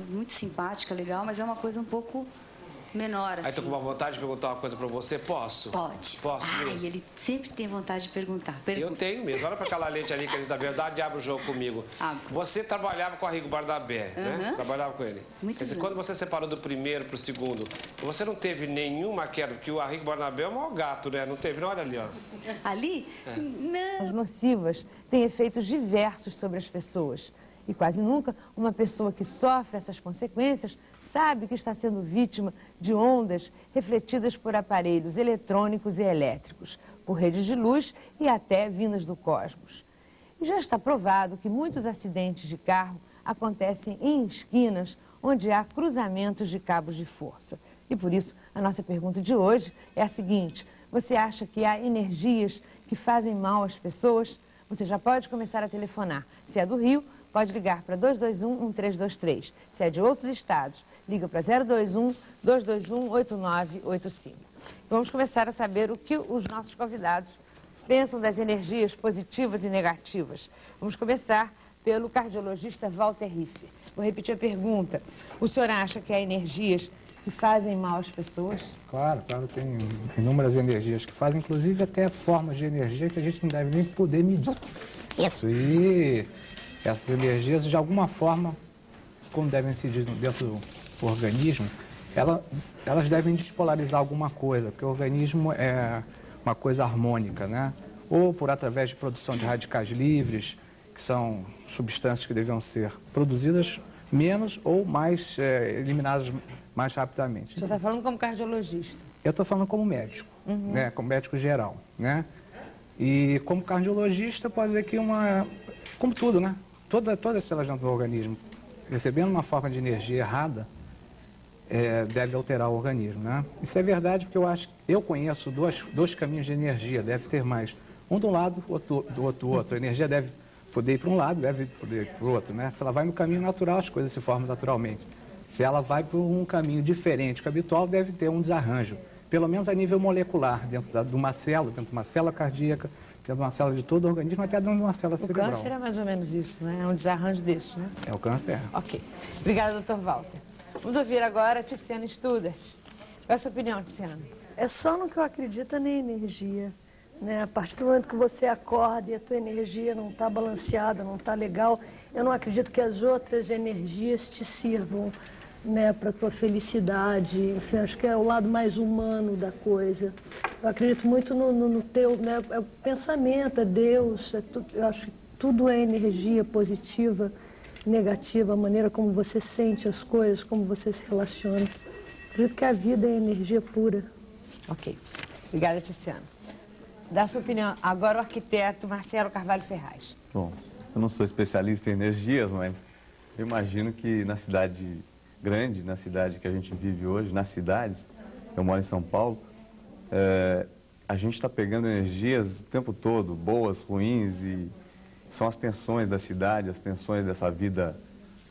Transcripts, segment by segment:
Muito simpática, legal, mas é uma coisa um pouco menor, assim. Aí tô com uma vontade de perguntar uma coisa pra você, posso? Pode. Posso mesmo? Ele sempre tem vontade de perguntar. Pergunta. Eu tenho mesmo. Olha pra aquela lente ali que a gente, da verdade, abre o jogo comigo. Você trabalhava com o Arrigo Barnabé, né? Trabalhava com ele. Muitos Quer dizer, anos. quando você separou do primeiro pro segundo, você não teve nenhuma queda, porque o Arrigo Barnabé é o maior gato, né? Não teve? Não, olha ali, ó. Ali? Não. As nocivas têm efeitos diversos sobre as pessoas. E quase nunca uma pessoa que sofre essas consequências sabe que está sendo vítima de ondas refletidas por aparelhos eletrônicos e elétricos, por redes de luz e até vindas do cosmos. E já está provado que muitos acidentes de carro acontecem em esquinas onde há cruzamentos de cabos de força. E por isso, a nossa pergunta de hoje é a seguinte: você acha que há energias que fazem mal às pessoas? Você já pode começar a telefonar. Se é do Rio, pode ligar para 221-1323. Se é de outros estados, liga para 021-221-8985. Vamos começar a saber o que os nossos convidados pensam das energias positivas e negativas. Vamos começar pelo cardiologista Walter Riff. Vou repetir a pergunta. O senhor acha que há energias que fazem mal às pessoas? Claro, tem inúmeras energias que fazem, inclusive até formas de energia que a gente não deve nem poder medir. Isso. E essas energias, de alguma forma, como devem incidir dentro do organismo, elas devem despolarizar alguma coisa, porque o organismo é uma coisa harmônica, né? Ou por através de produção de radicais livres, que são substâncias que deviam ser produzidas menos ou mais eliminadas mais rapidamente. O senhor está falando como cardiologista? Eu estou falando como médico, né? Como médico geral, né? E como cardiologista, pode dizer que como tudo, né? Toda a célula do organismo, recebendo uma forma de energia errada, deve alterar o organismo, né? Isso é verdade porque eu conheço dois caminhos de energia, deve ter mais. Um de um lado, outro do outro. A energia deve poder ir para um lado, deve poder ir para o outro, né? Se ela vai no caminho natural, as coisas se formam naturalmente. Se ela vai por um caminho diferente que o habitual, deve ter um desarranjo, pelo menos a nível molecular, dentro de uma célula cardíaca, dentro de uma célula de todo o organismo, até dentro de uma célula cerebral. O câncer é mais ou menos isso, né? É um desarranjo desse, né? O câncer. Ok. Obrigada, doutor Walter. Vamos ouvir agora a Tiziana Studas. Qual é a sua opinião, Tiziana? É só no que eu acredito na energia, né? A partir do momento que você acorda e a tua energia não está balanceada, não está legal, eu não acredito que as outras energias te sirvam, né, para a tua felicidade. Enfim, acho que é o lado mais humano da coisa. Eu acredito muito no teu, né, é o pensamento, é Deus, eu acho que tudo é energia positiva, negativa, a maneira como você sente as coisas, como você se relaciona. Acredito que a vida é energia pura. Ok. Obrigada, Tiziana. Dá sua opinião. Agora o arquiteto Marcelo Carvalho Ferraz. Bom, eu não sou especialista em energias, mas eu imagino que na cidade grande, na cidade que a gente vive hoje, nas cidades, eu moro em São Paulo, a gente está pegando energias o tempo todo, boas, ruins, e são as tensões da cidade, as tensões dessa vida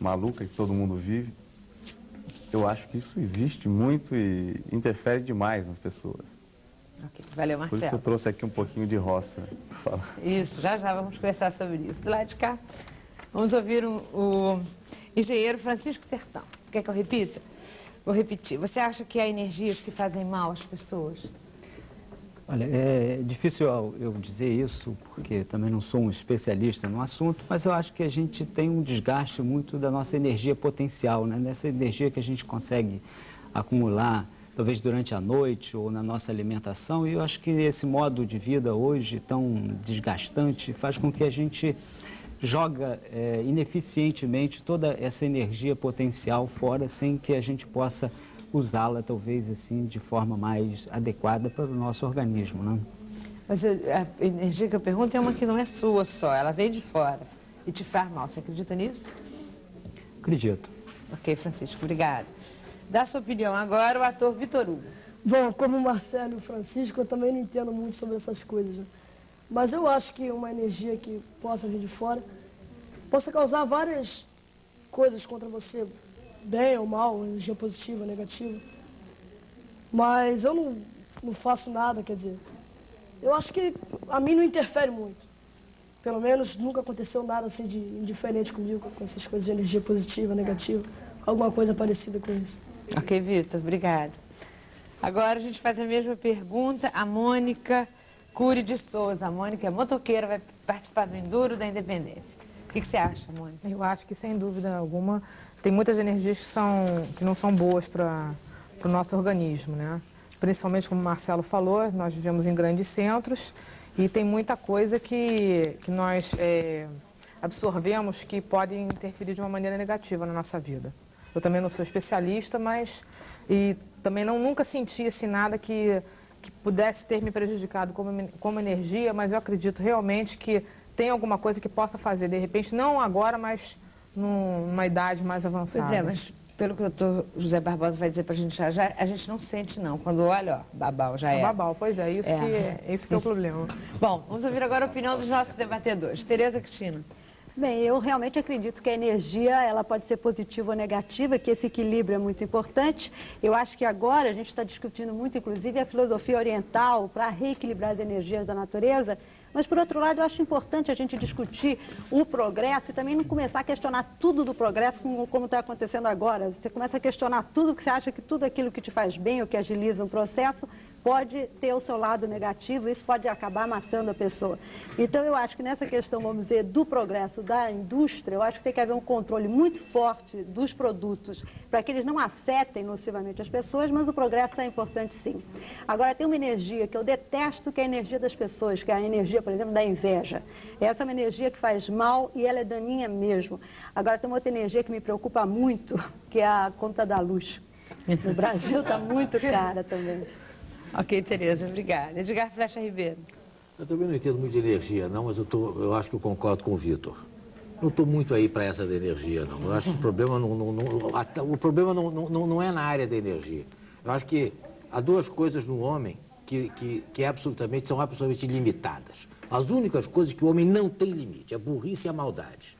maluca que todo mundo vive. Eu acho que isso existe muito e interfere demais nas pessoas. Ok, valeu, Marcelo. Por isso eu trouxe aqui um pouquinho de roça. Isso, já vamos conversar sobre isso. Do lado de cá, vamos ouvir o engenheiro Francisco Sertão. Quer que eu repita? Vou repetir. Você acha que há energias que fazem mal às pessoas? Olha, é difícil eu dizer isso, porque também não sou um especialista no assunto, mas eu acho que a gente tem um desgaste muito da nossa energia potencial, né? Dessa energia que a gente consegue acumular, talvez durante a noite ou na nossa alimentação, e eu acho que esse modo de vida hoje tão desgastante faz com que a gente joga ineficientemente toda essa energia potencial fora, sem que a gente possa usá-la, talvez, assim, de forma mais adequada para o nosso organismo, né? Mas a energia que eu pergunto é uma que não é sua só, ela vem de fora e te faz mal. Você acredita nisso? Acredito. Ok, Francisco, obrigada. Dá sua opinião agora o ator Vitor Hugo. Bom, como o Marcelo e o Francisco, eu também não entendo muito sobre essas coisas, né? Mas eu acho que uma energia que possa vir de fora possa causar várias coisas contra você, bem ou mal, energia positiva, negativa. Mas eu não faço nada, quer dizer, eu acho que a mim não interfere muito. Pelo menos nunca aconteceu nada assim de indiferente comigo, com essas coisas de energia positiva, negativa. alguma coisa parecida com isso. Ok, Vitor, obrigada. Agora a gente faz a mesma pergunta a Mônica Cury de Souza. A Mônica é motoqueira, vai participar do Enduro da Independência. O que você acha, Mônica? Eu acho que, sem dúvida alguma, tem muitas energias que não são boas para o nosso organismo, né? Principalmente, como o Marcelo falou, nós vivemos em grandes centros e tem muita coisa que nós absorvemos que pode interferir de uma maneira negativa na nossa vida. Eu também não sou especialista, mas também nunca senti assim, nada que pudesse ter me prejudicado como energia, mas eu acredito realmente que tem alguma coisa que possa fazer, de repente, não agora, mas numa idade mais avançada. Pois é, mas pelo que o doutor José Barbosa vai dizer pra gente já, a gente não sente não. Quando olha, ó, babau, já é. Babau, pois é, isso que é o problema. Bom, vamos ouvir agora a opinião dos nossos debatedores. Tereza Cristina. Bem, eu realmente acredito que a energia ela pode ser positiva ou negativa, que esse equilíbrio é muito importante. Eu acho que agora a gente está discutindo muito, inclusive, a filosofia oriental para reequilibrar as energias da natureza. Mas, por outro lado, eu acho importante a gente discutir o progresso e também não começar a questionar tudo do progresso como está acontecendo agora. Você começa a questionar tudo porque você acha que tudo aquilo que te faz bem ou que agiliza um processo pode ter o seu lado negativo, isso pode acabar matando a pessoa. Então, eu acho que nessa questão, vamos dizer, do progresso da indústria, eu acho que tem que haver um controle muito forte dos produtos para que eles não afetem nocivamente as pessoas, mas o progresso é importante sim. Agora, tem uma energia que eu detesto, que é a energia das pessoas, que é a energia, por exemplo, da inveja. Essa é uma energia que faz mal e ela é daninha mesmo. Agora, tem uma outra energia que me preocupa muito, que é a conta da luz. No Brasil está muito cara também. Ok, Tereza, obrigada. Edgar Flecha Ribeiro. Eu também não entendo muito de energia, não, mas eu acho que eu concordo com o Vitor. Não estou muito aí para essa da energia, não. Eu acho que o problema não é na área da energia. Eu acho que há duas coisas no homem que são absolutamente limitadas. As únicas coisas que o homem não tem limite, a burrice e a maldade.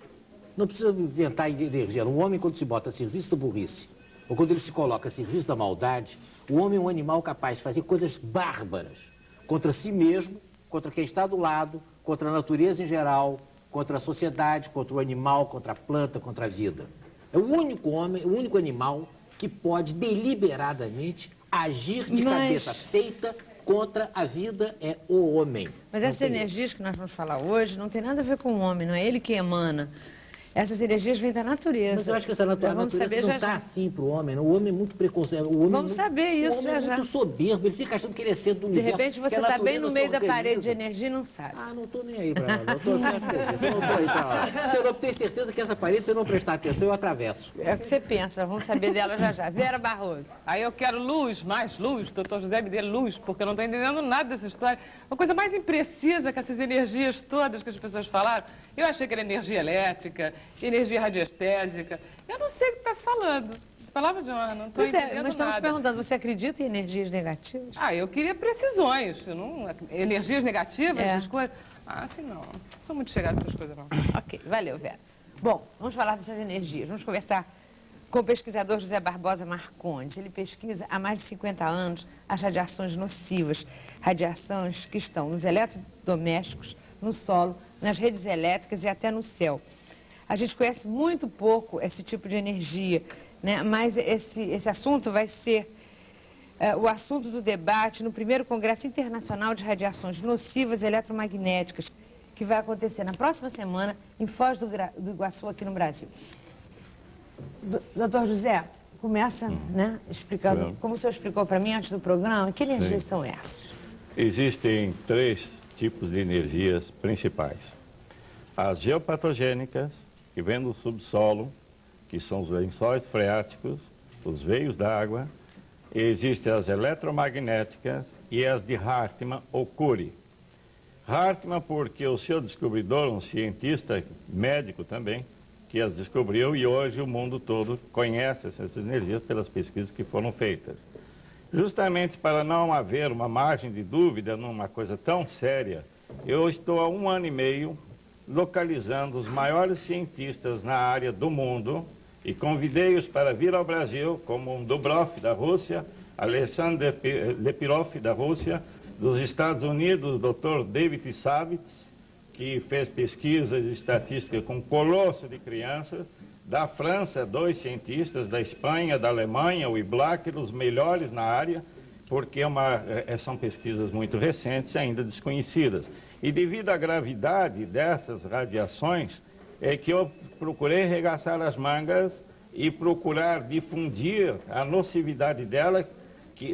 Não precisa inventar energia. O homem, quando se bota a serviço da burrice, ou quando ele se coloca a serviço da maldade, o homem é um animal capaz de fazer coisas bárbaras contra si mesmo, contra quem está do lado, contra a natureza em geral, contra a sociedade, contra o animal, contra a planta, contra a vida. É o único homem, o único animal que pode deliberadamente agir de cabeça feita contra a vida, é o homem. Mas essas energias que nós vamos falar hoje não tem nada a ver com o homem, não é ele que emana. Essas energias vêm da natureza. Mas eu acho que essa natureza não está assim para o homem. O homem é muito preconceito. Vamos saber isso já. O homem é muito soberbo. Ele fica achando que ele é centro do universo. De repente você está bem no meio da parede de energia e não sabe. Ah, não estou nem aí para ela. Eu não estou aí para ela. Se eu não tenho certeza que essa parede, se eu não prestar atenção, eu atravesso. É o que você pensa. Vamos saber dela já já. Vera Barroso. Aí eu quero luz, mais luz. Doutor José me dê luz, porque eu não estou entendendo nada dessa história. Uma coisa mais imprecisa que essas energias todas que as pessoas falaram. Eu achei que era energia elétrica, energia radiestésica. Eu não sei o que está se falando. Palavra de honra, não estou entendendo nada. Nós estamos perguntando, você acredita em energias negativas? Ah, eu queria precisões. Energias negativas, essas coisas. Ah, sim, não. Não sou muito chegada nessas coisas, não. Ok, valeu, Vera. Bom, vamos falar dessas energias. Vamos conversar com o pesquisador José Barbosa Marcondes. Ele pesquisa há mais de 50 anos as radiações nocivas, radiações que estão nos eletrodomésticos, no solo, nas redes elétricas e até no céu. A gente conhece muito pouco esse tipo de energia, né? Mas esse assunto vai ser o assunto do debate no primeiro Congresso Internacional de Radiações Nocivas Eletromagnéticas, que vai acontecer na próxima semana em Foz do Iguaçu, aqui no Brasil. Doutor José, começa explicando, como o senhor explicou para mim antes do programa, que energias são essas? Existem três tipos de energias principais. As geopatogênicas, que vêm do subsolo, que são os lençóis freáticos, os veios d'água. Existem as eletromagnéticas e as de Hartmann ou Curie. Hartmann porque o seu descobridor, um cientista médico também, que as descobriu e hoje o mundo todo conhece essas energias pelas pesquisas que foram feitas. Justamente para não haver uma margem de dúvida numa coisa tão séria, eu estou há 1 ano e meio localizando os maiores cientistas na área do mundo e convidei-os para vir ao Brasil, como Dubrov da Rússia, Alexander Lepirov da Rússia, dos Estados Unidos, o Dr. David Savitz, que fez pesquisas e estatística com um colosso de crianças, Da França, 2 cientistas, da Espanha, da Alemanha, o Iblack, os melhores na área, porque são pesquisas muito recentes e ainda desconhecidas. E devido à gravidade dessas radiações, é que eu procurei arregaçar as mangas e procurar difundir a nocividade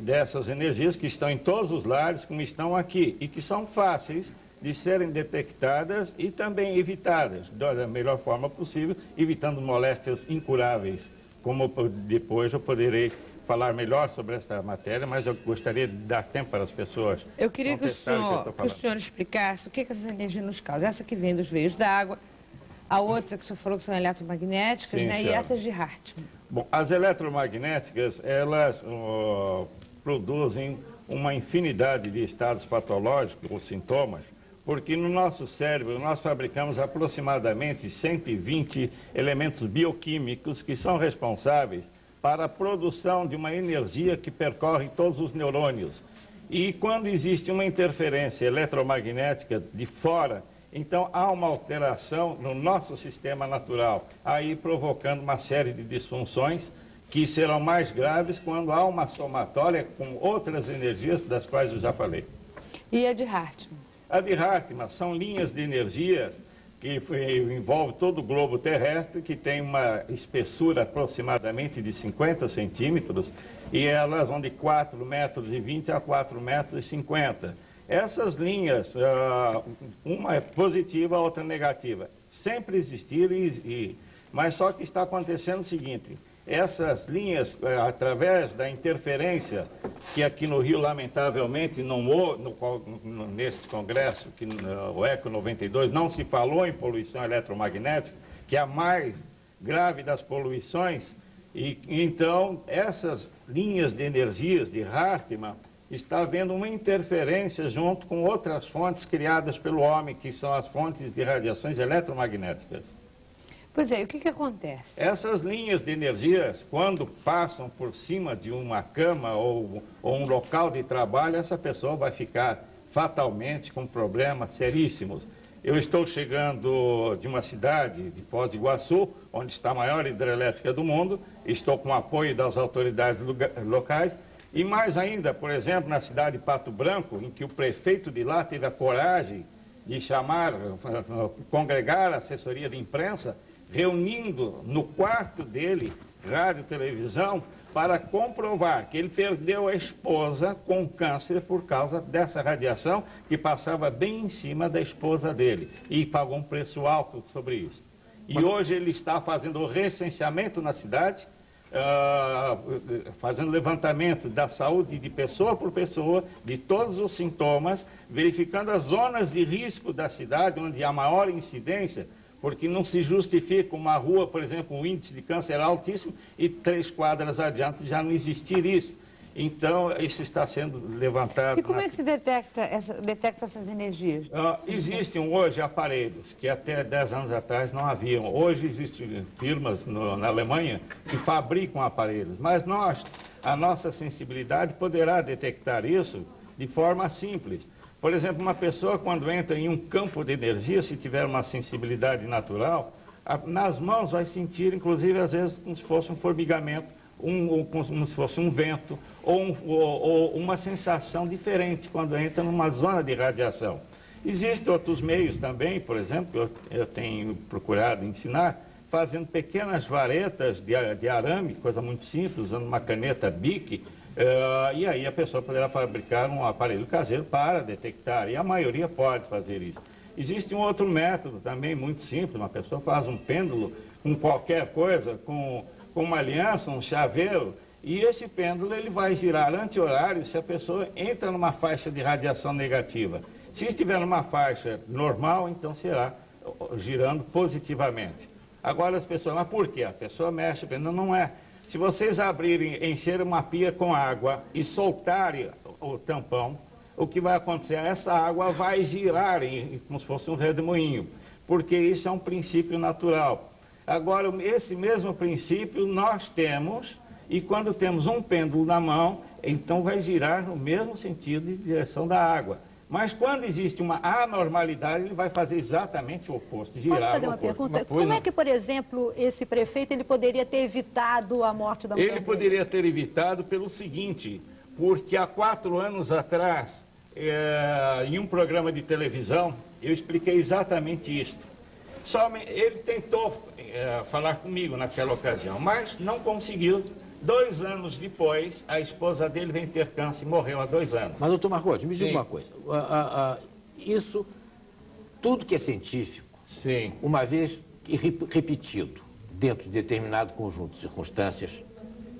dessas energias que estão em todos os lares, como estão aqui, e que são fáceis de serem detectadas e também evitadas da melhor forma possível, evitando moléstias incuráveis, como depois eu poderei falar melhor sobre essa matéria, mas eu gostaria de dar tempo para as pessoas. Eu queria que o senhor explicasse o que essas energias nos causam. Essa que vem dos veios da água, a outra que o senhor falou que são eletromagnéticas, sim, né? E essas de Hartmann. Bom, as eletromagnéticas, elas produzem uma infinidade de estados patológicos ou sintomas, porque no nosso cérebro nós fabricamos aproximadamente 120 elementos bioquímicos que são responsáveis para a produção de uma energia que percorre todos os neurônios. E quando existe uma interferência eletromagnética de fora, então há uma alteração no nosso sistema natural, aí provocando uma série de disfunções que serão mais graves quando há uma somatória com outras energias das quais eu já falei. E a de Hartmann? A de Hartmann são linhas de energias que envolve todo o globo terrestre, que tem uma espessura aproximadamente de 50 centímetros, e elas vão de 4,20 metros a 4,50 metros. Essas linhas, uma é positiva, a outra negativa, sempre existiram, mas só que está acontecendo o seguinte: essas linhas, através da interferência, que aqui no Rio, lamentavelmente, neste congresso, o ECO 92, não se falou em poluição eletromagnética, que é a mais grave das poluições, e então essas linhas de energias de Hartmann está havendo uma interferência junto com outras fontes criadas pelo homem, que são as fontes de radiações eletromagnéticas. Pois é, e o que acontece? Essas linhas de energias, quando passam por cima de uma cama ou um local de trabalho, essa pessoa vai ficar fatalmente com problemas seríssimos. Eu estou chegando de uma cidade, de Foz do Iguaçu, onde está a maior hidrelétrica do mundo, estou com o apoio das autoridades locais, e mais ainda, por exemplo, na cidade de Pato Branco, em que o prefeito de lá teve a coragem de congregar a assessoria de imprensa, reunindo no quarto dele rádio e televisão para comprovar que ele perdeu a esposa com câncer por causa dessa radiação que passava bem em cima da esposa dele, e pagou um preço alto sobre isso. E hoje ele está fazendo o recenseamento na cidade, fazendo levantamento da saúde de pessoa por pessoa, de todos os sintomas, verificando as zonas de risco da cidade onde há maior incidência, porque não se justifica uma rua, por exemplo, o índice de câncer altíssimo e 3 quadras adiante já não existir isso. Então, isso está sendo levantado. E como é que se detecta essas energias? Existem hoje aparelhos que até 10 anos atrás não haviam. Hoje existem firmas na Alemanha que fabricam aparelhos, mas a nossa sensibilidade poderá detectar isso de forma simples. Por exemplo, uma pessoa quando entra em um campo de energia, se tiver uma sensibilidade natural, nas mãos vai sentir, inclusive, às vezes, como se fosse um formigamento, como se fosse um vento, ou uma sensação diferente quando entra numa zona de radiação. Existem outros meios também, por exemplo, que eu tenho procurado ensinar, fazendo pequenas varetas de arame, coisa muito simples, usando uma caneta Bic, e aí a pessoa poderá fabricar um aparelho caseiro para detectar, e a maioria pode fazer isso. Existe um outro método também muito simples, uma pessoa faz um pêndulo com qualquer coisa, com uma aliança, um chaveiro, e esse pêndulo ele vai girar anti-horário se a pessoa entra numa faixa de radiação negativa. Se estiver numa faixa normal, então será girando positivamente. Agora as pessoas, mas por quê? A pessoa mexe o pêndulo, não é. Se vocês encherem uma pia com água e soltarem o tampão, o que vai acontecer? Essa água vai girar como se fosse um redemoinho, porque isso é um princípio natural. Agora, esse mesmo princípio nós temos, e quando temos um pêndulo na mão, então vai girar no mesmo sentido de direção da água. Mas quando existe uma anormalidade, ele vai fazer exatamente o oposto, girar. Posso fazer uma pergunta? Como é que, por exemplo, esse prefeito ele poderia ter evitado a morte da mulher Ele dele? poderia ter evitado pelo seguinte, porque há 4 anos atrás, em um programa de televisão, eu expliquei exatamente isto. Ele tentou falar comigo naquela ocasião, mas não conseguiu. 2 anos depois, a esposa dele veio ter câncer e morreu há 2 anos. Mas, doutor Marcote, me diga Sim. uma coisa. Isso, tudo que é científico, Sim. uma vez repetido dentro de determinado conjunto de circunstâncias,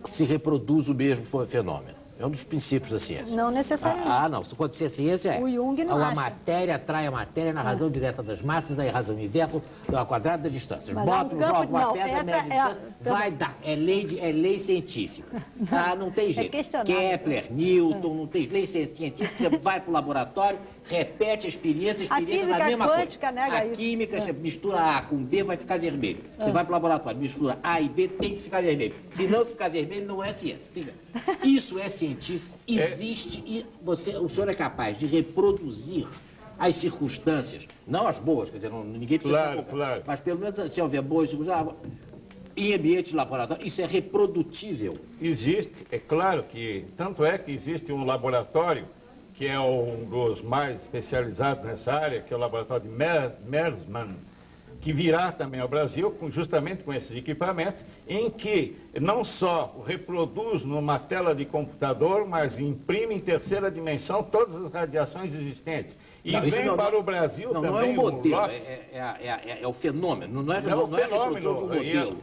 se reproduz o mesmo fenômeno. É um dos princípios da ciência. Não necessariamente. Não. Quando se é ciência, O Jung não a acha. matéria atrai a matéria na razão direta das massas, da razão inversa, ao quadrado da distância. Mas Bota há um um jogo, campo- uma não, pedra, mede a distância, vai dar. É lei científica. Não tem jeito. questionável. Kepler, Newton, não tem lei científica, você vai para o laboratório, repete a experiência da física mesma quântica coisa. nega A isso. química, você mistura A com B, vai ficar vermelho. Você vai para o laboratório, mistura A e B, tem que ficar vermelho. Se não ficar vermelho, não é ciência. Isso é científico, existe e o senhor é capaz de reproduzir as circunstâncias, não as boas, quer dizer, ninguém precisa... Claro. Mas pelo menos se houver boas circunstâncias, em ambiente de laboratório, isso é reprodutível. Existe, é claro que, tanto é que existe um laboratório, que é um dos mais especializados nessa área, que é o laboratório de Mersmann, que virá também ao Brasil, justamente com esses equipamentos, em que não só reproduz numa tela de computador, mas imprime em terceira dimensão todas as radiações existentes. E vem para o Brasil também não é um modelo, lotes. é o fenômeno, não é a reprodução de um modelo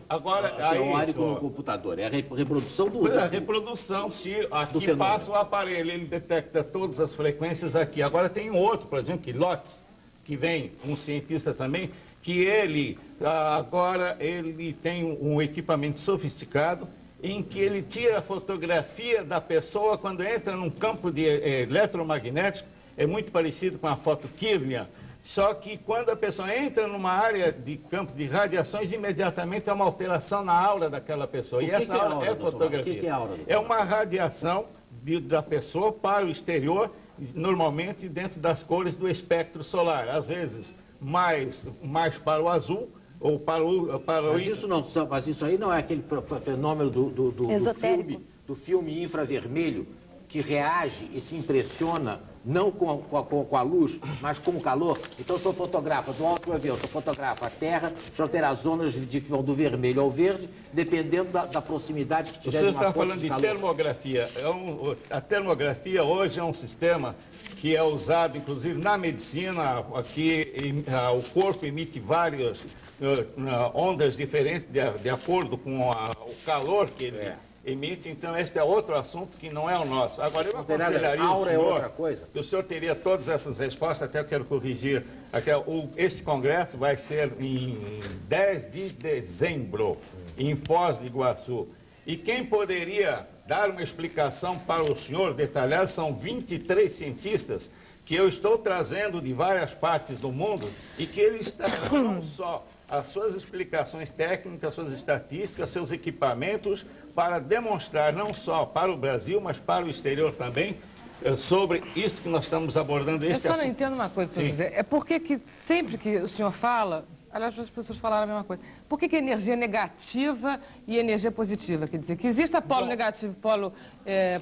teórico no computador, é a reprodução do... A reprodução, se aqui passa o aparelho, ele detecta todas as frequências aqui. Agora tem um outro, por exemplo, que Lotz, que vem, um cientista também, que ele tem um equipamento sofisticado em que ele tira a fotografia da pessoa quando entra num campo de eletromagnético, é muito parecido com a foto Kirlian, só que quando a pessoa entra numa área de campo de radiações, imediatamente há uma alteração na aura daquela pessoa. E essa aura é fotografia. O que é aura, doutor? É uma radiação da pessoa para o exterior, normalmente dentro das cores do espectro solar. Às vezes mais para o azul ou para o... Mas isso aí não é aquele fenômeno do filme infravermelho que reage e se impressiona não com a luz, mas com o calor. Então, o senhor fotografa do alto do avião, o senhor fotografa a Terra, o senhor terá zonas que vão do vermelho ao verde, dependendo da proximidade que tiver de uma fonte de calor. O senhor está falando de termografia. A termografia hoje é um sistema que é usado, inclusive, na medicina. Aqui, o corpo emite várias ondas diferentes de acordo com o calor que ele emite. Então, este é outro assunto que não é o nosso. Agora, eu aconselharia o senhor, que o senhor teria todas essas respostas, até eu quero corrigir. Este congresso vai ser em 10 de dezembro, em Foz do Iguaçu. E quem poderia dar uma explicação para o senhor detalhada são 23 cientistas que eu estou trazendo de várias partes do mundo e que eles estão não só as suas explicações técnicas, suas estatísticas, seus equipamentos, para demonstrar não só para o Brasil, mas para o exterior também, sobre isso que nós estamos abordando. Eu só não entendo uma coisa, doutor José, é porque que sempre que o senhor fala, aliás, as pessoas falaram a mesma coisa, por que energia negativa e energia positiva? Quer dizer, que exista polo negativo e polo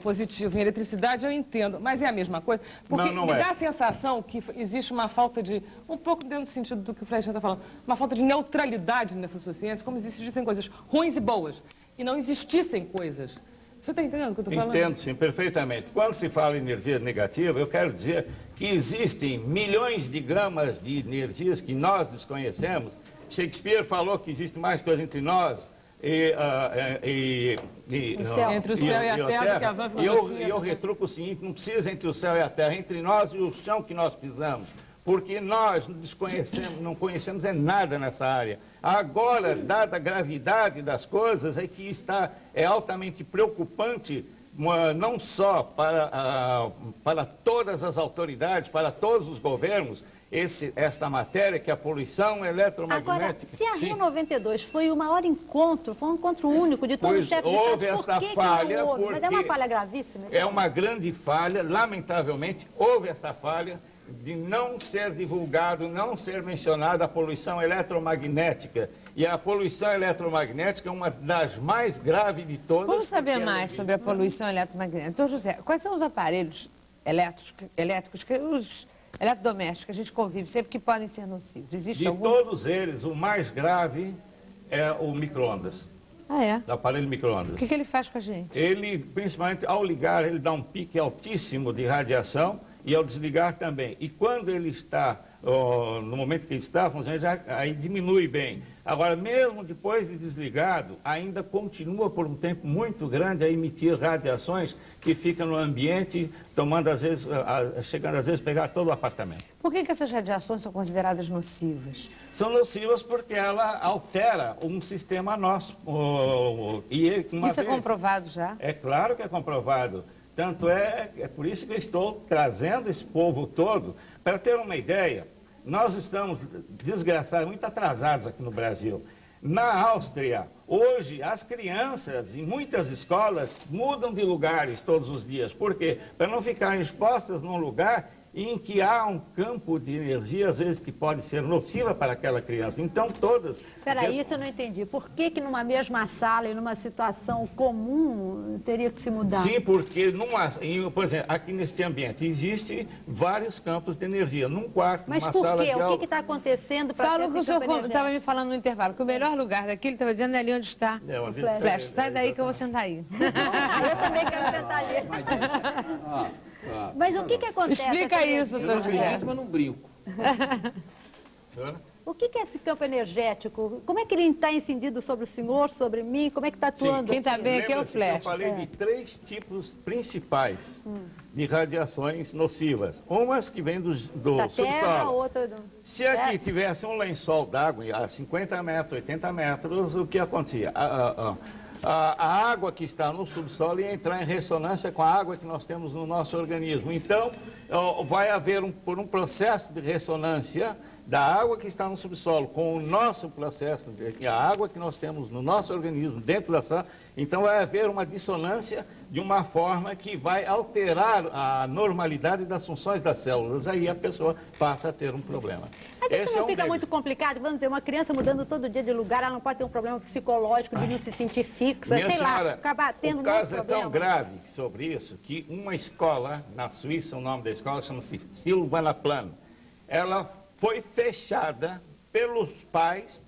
positivo em eletricidade, eu entendo, mas é a mesma coisa, porque me dá a sensação que existe uma falta de, um pouco dentro do sentido do que o Flechinha está falando, uma falta de neutralidade nessa sua ciência, como existissem coisas ruins e boas, e não existissem coisas. Você está entendendo o que eu estou falando? Entendo, sim, perfeitamente. Quando se fala em energia negativa, eu quero dizer que existem milhões de gramas de energias que nós desconhecemos. Shakespeare falou que existe mais coisa entre nós entre o céu e a terra que a van filosofia. E eu retruco o seguinte, não precisa entre o céu e a terra, entre nós e o chão que nós pisamos. Porque nós não conhecemos nada nessa área. Agora, dada a gravidade das coisas, é altamente preocupante, não só para todas as autoridades, para todos os governos, esta matéria, que é a poluição eletromagnética. Agora, se a Rio 92 foi o maior encontro, foi um encontro único de todos os chefes de Estado, houve esta falha, que não houve? Mas é uma falha gravíssima. É uma grande falha, lamentavelmente, houve esta falha, de não ser divulgado, não ser mencionada a poluição eletromagnética. E a poluição eletromagnética é uma das mais graves de todas. Vamos saber mais sobre a poluição eletromagnética. Então, José, quais são os aparelhos elétricos, os eletrodomésticos que a gente convive sempre que podem ser nocivos? Existe algum? De todos eles, o mais grave é o micro-ondas. Ah, é? O aparelho micro-ondas. O que ele faz com a gente? Ele, principalmente ao ligar, ele dá um pique altíssimo de radiação e ao desligar também. E quando ele está, no momento que ele está funcionando, aí diminui bem. Agora, mesmo depois de desligado, ainda continua por um tempo muito grande a emitir radiações que ficam no ambiente, tomando às vezes, chegando às vezes a pegar todo o apartamento. Por que essas radiações são consideradas nocivas? São nocivas porque ela altera um sistema nosso. Isso é comprovado já? É claro que é comprovado. Tanto é por isso que eu estou trazendo esse povo todo, para ter uma ideia. Nós estamos, desgraçados, muito atrasados aqui no Brasil. Na Áustria, hoje, as crianças em muitas escolas mudam de lugares todos os dias. Por quê? Para não ficarem expostas num lugar em que há um campo de energia, às vezes, que pode ser nociva para aquela criança. Então, todas... Espera aí, isso eu não entendi. Por que numa mesma sala e numa situação comum teria que se mudar? Sim, porque, por exemplo, aqui neste ambiente, existem vários campos de energia. Num quarto, numa sala de aula... Mas por quê? O que está acontecendo para Fala o que o senhor estava me falando no intervalo, que o melhor lugar daqui, ele estava dizendo, é ali onde está o flash. Sai daí que eu vou sentar aí. Eu também quero sentar ali. Mas o que acontece? Explica isso, doutor José. Eu não acredito, mas não brinco. O que é esse campo energético? Como é que ele está incidindo sobre o senhor, sobre mim? Como é que está atuando? Quem está bem aqui é o flash. Eu falei de 3 tipos principais de radiações nocivas. Umas que vêm do subsolo. Outra Se aqui tivesse um lençol d'água a 50 metros, 80 metros, o que acontecia? A água que está no subsolo ia entrar em ressonância com a água que nós temos no nosso organismo. Então, vai haver por um processo de ressonância da água que está no subsolo com o nosso processo, a água que nós temos no nosso organismo, dentro da sala. Então, vai haver uma dissonância de uma forma que vai alterar a normalidade das funções das células. Aí a pessoa passa a ter um problema. Mas isso não fica muito complicado? Vamos dizer, uma criança mudando todo dia de lugar, ela não pode ter um problema psicológico de não se sentir fixa, Minha senhora, acabar tendo o caso é tão grave sobre isso que uma escola, na Suíça, o nome da escola chama-se Silvanaplano, ela foi fechada pelos pais,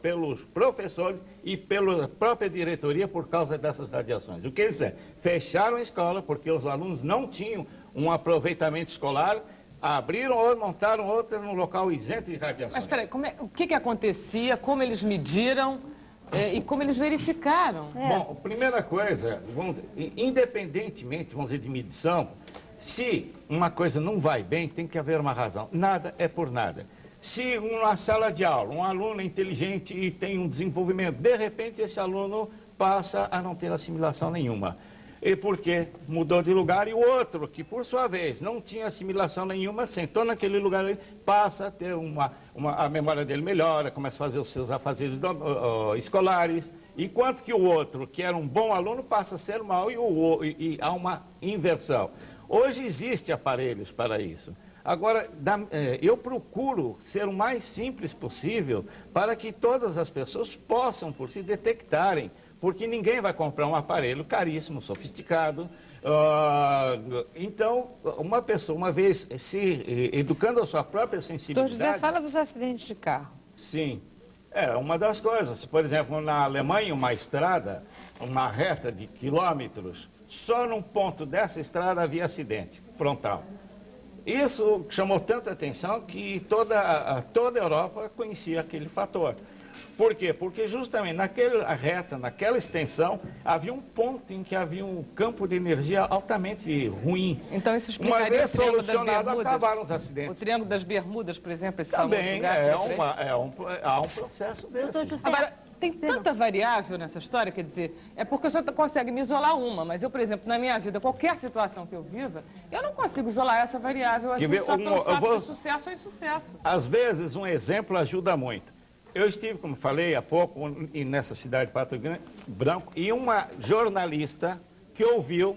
pelos professores e pela própria diretoria por causa dessas radiações. O que eles fizeram? Fecharam a escola porque os alunos não tinham um aproveitamento escolar, abriram ou montaram outra no local isento de radiações. Mas peraí, o que acontecia, como eles mediram e como eles verificaram? Bom, a primeira coisa, independentemente, vamos dizer, de medição, se uma coisa não vai bem, tem que haver uma razão. Nada é por nada. Se numa sala de aula, um aluno é inteligente e tem um desenvolvimento, de repente esse aluno passa a não ter assimilação nenhuma. E porque mudou de lugar, e o outro, que por sua vez não tinha assimilação nenhuma, sentou naquele lugar, passa a ter a memória dele melhora, começa a fazer os seus afazeres escolares, enquanto que o outro, que era um bom aluno, passa a ser mau e há uma inversão. Hoje existem aparelhos para isso. Agora, eu procuro ser o mais simples possível para que todas as pessoas possam por si detectarem, porque ninguém vai comprar um aparelho caríssimo, sofisticado. Então, uma pessoa, uma vez se educando a sua própria sensibilidade... Doutor José, fala dos acidentes de carro. Sim, é uma das coisas. Por exemplo, na Alemanha, uma estrada, uma reta de quilômetros, só num ponto dessa estrada havia acidente frontal. Isso chamou tanta atenção que toda a Europa conhecia aquele fator. Por quê? Porque justamente naquela reta, naquela extensão, havia um ponto em que havia um campo de energia altamente ruim. Então isso explicaria uma vez o Triângulo solucionado, das Bermudas. acabaram os acidentes. O Triângulo das Bermudas, por exemplo, esse também famoso lugar. há um processo desse. Agora, tem tanta variável nessa história, quer dizer, é porque o senhor consegue me isolar uma, mas eu, por exemplo, na minha vida, qualquer situação que eu viva, eu não consigo isolar essa variável assim, só pelo fato de sucesso ou insucesso. Às vezes, um exemplo ajuda muito. Eu estive, como falei há pouco, nessa cidade de Pato Branco, e uma jornalista que ouviu,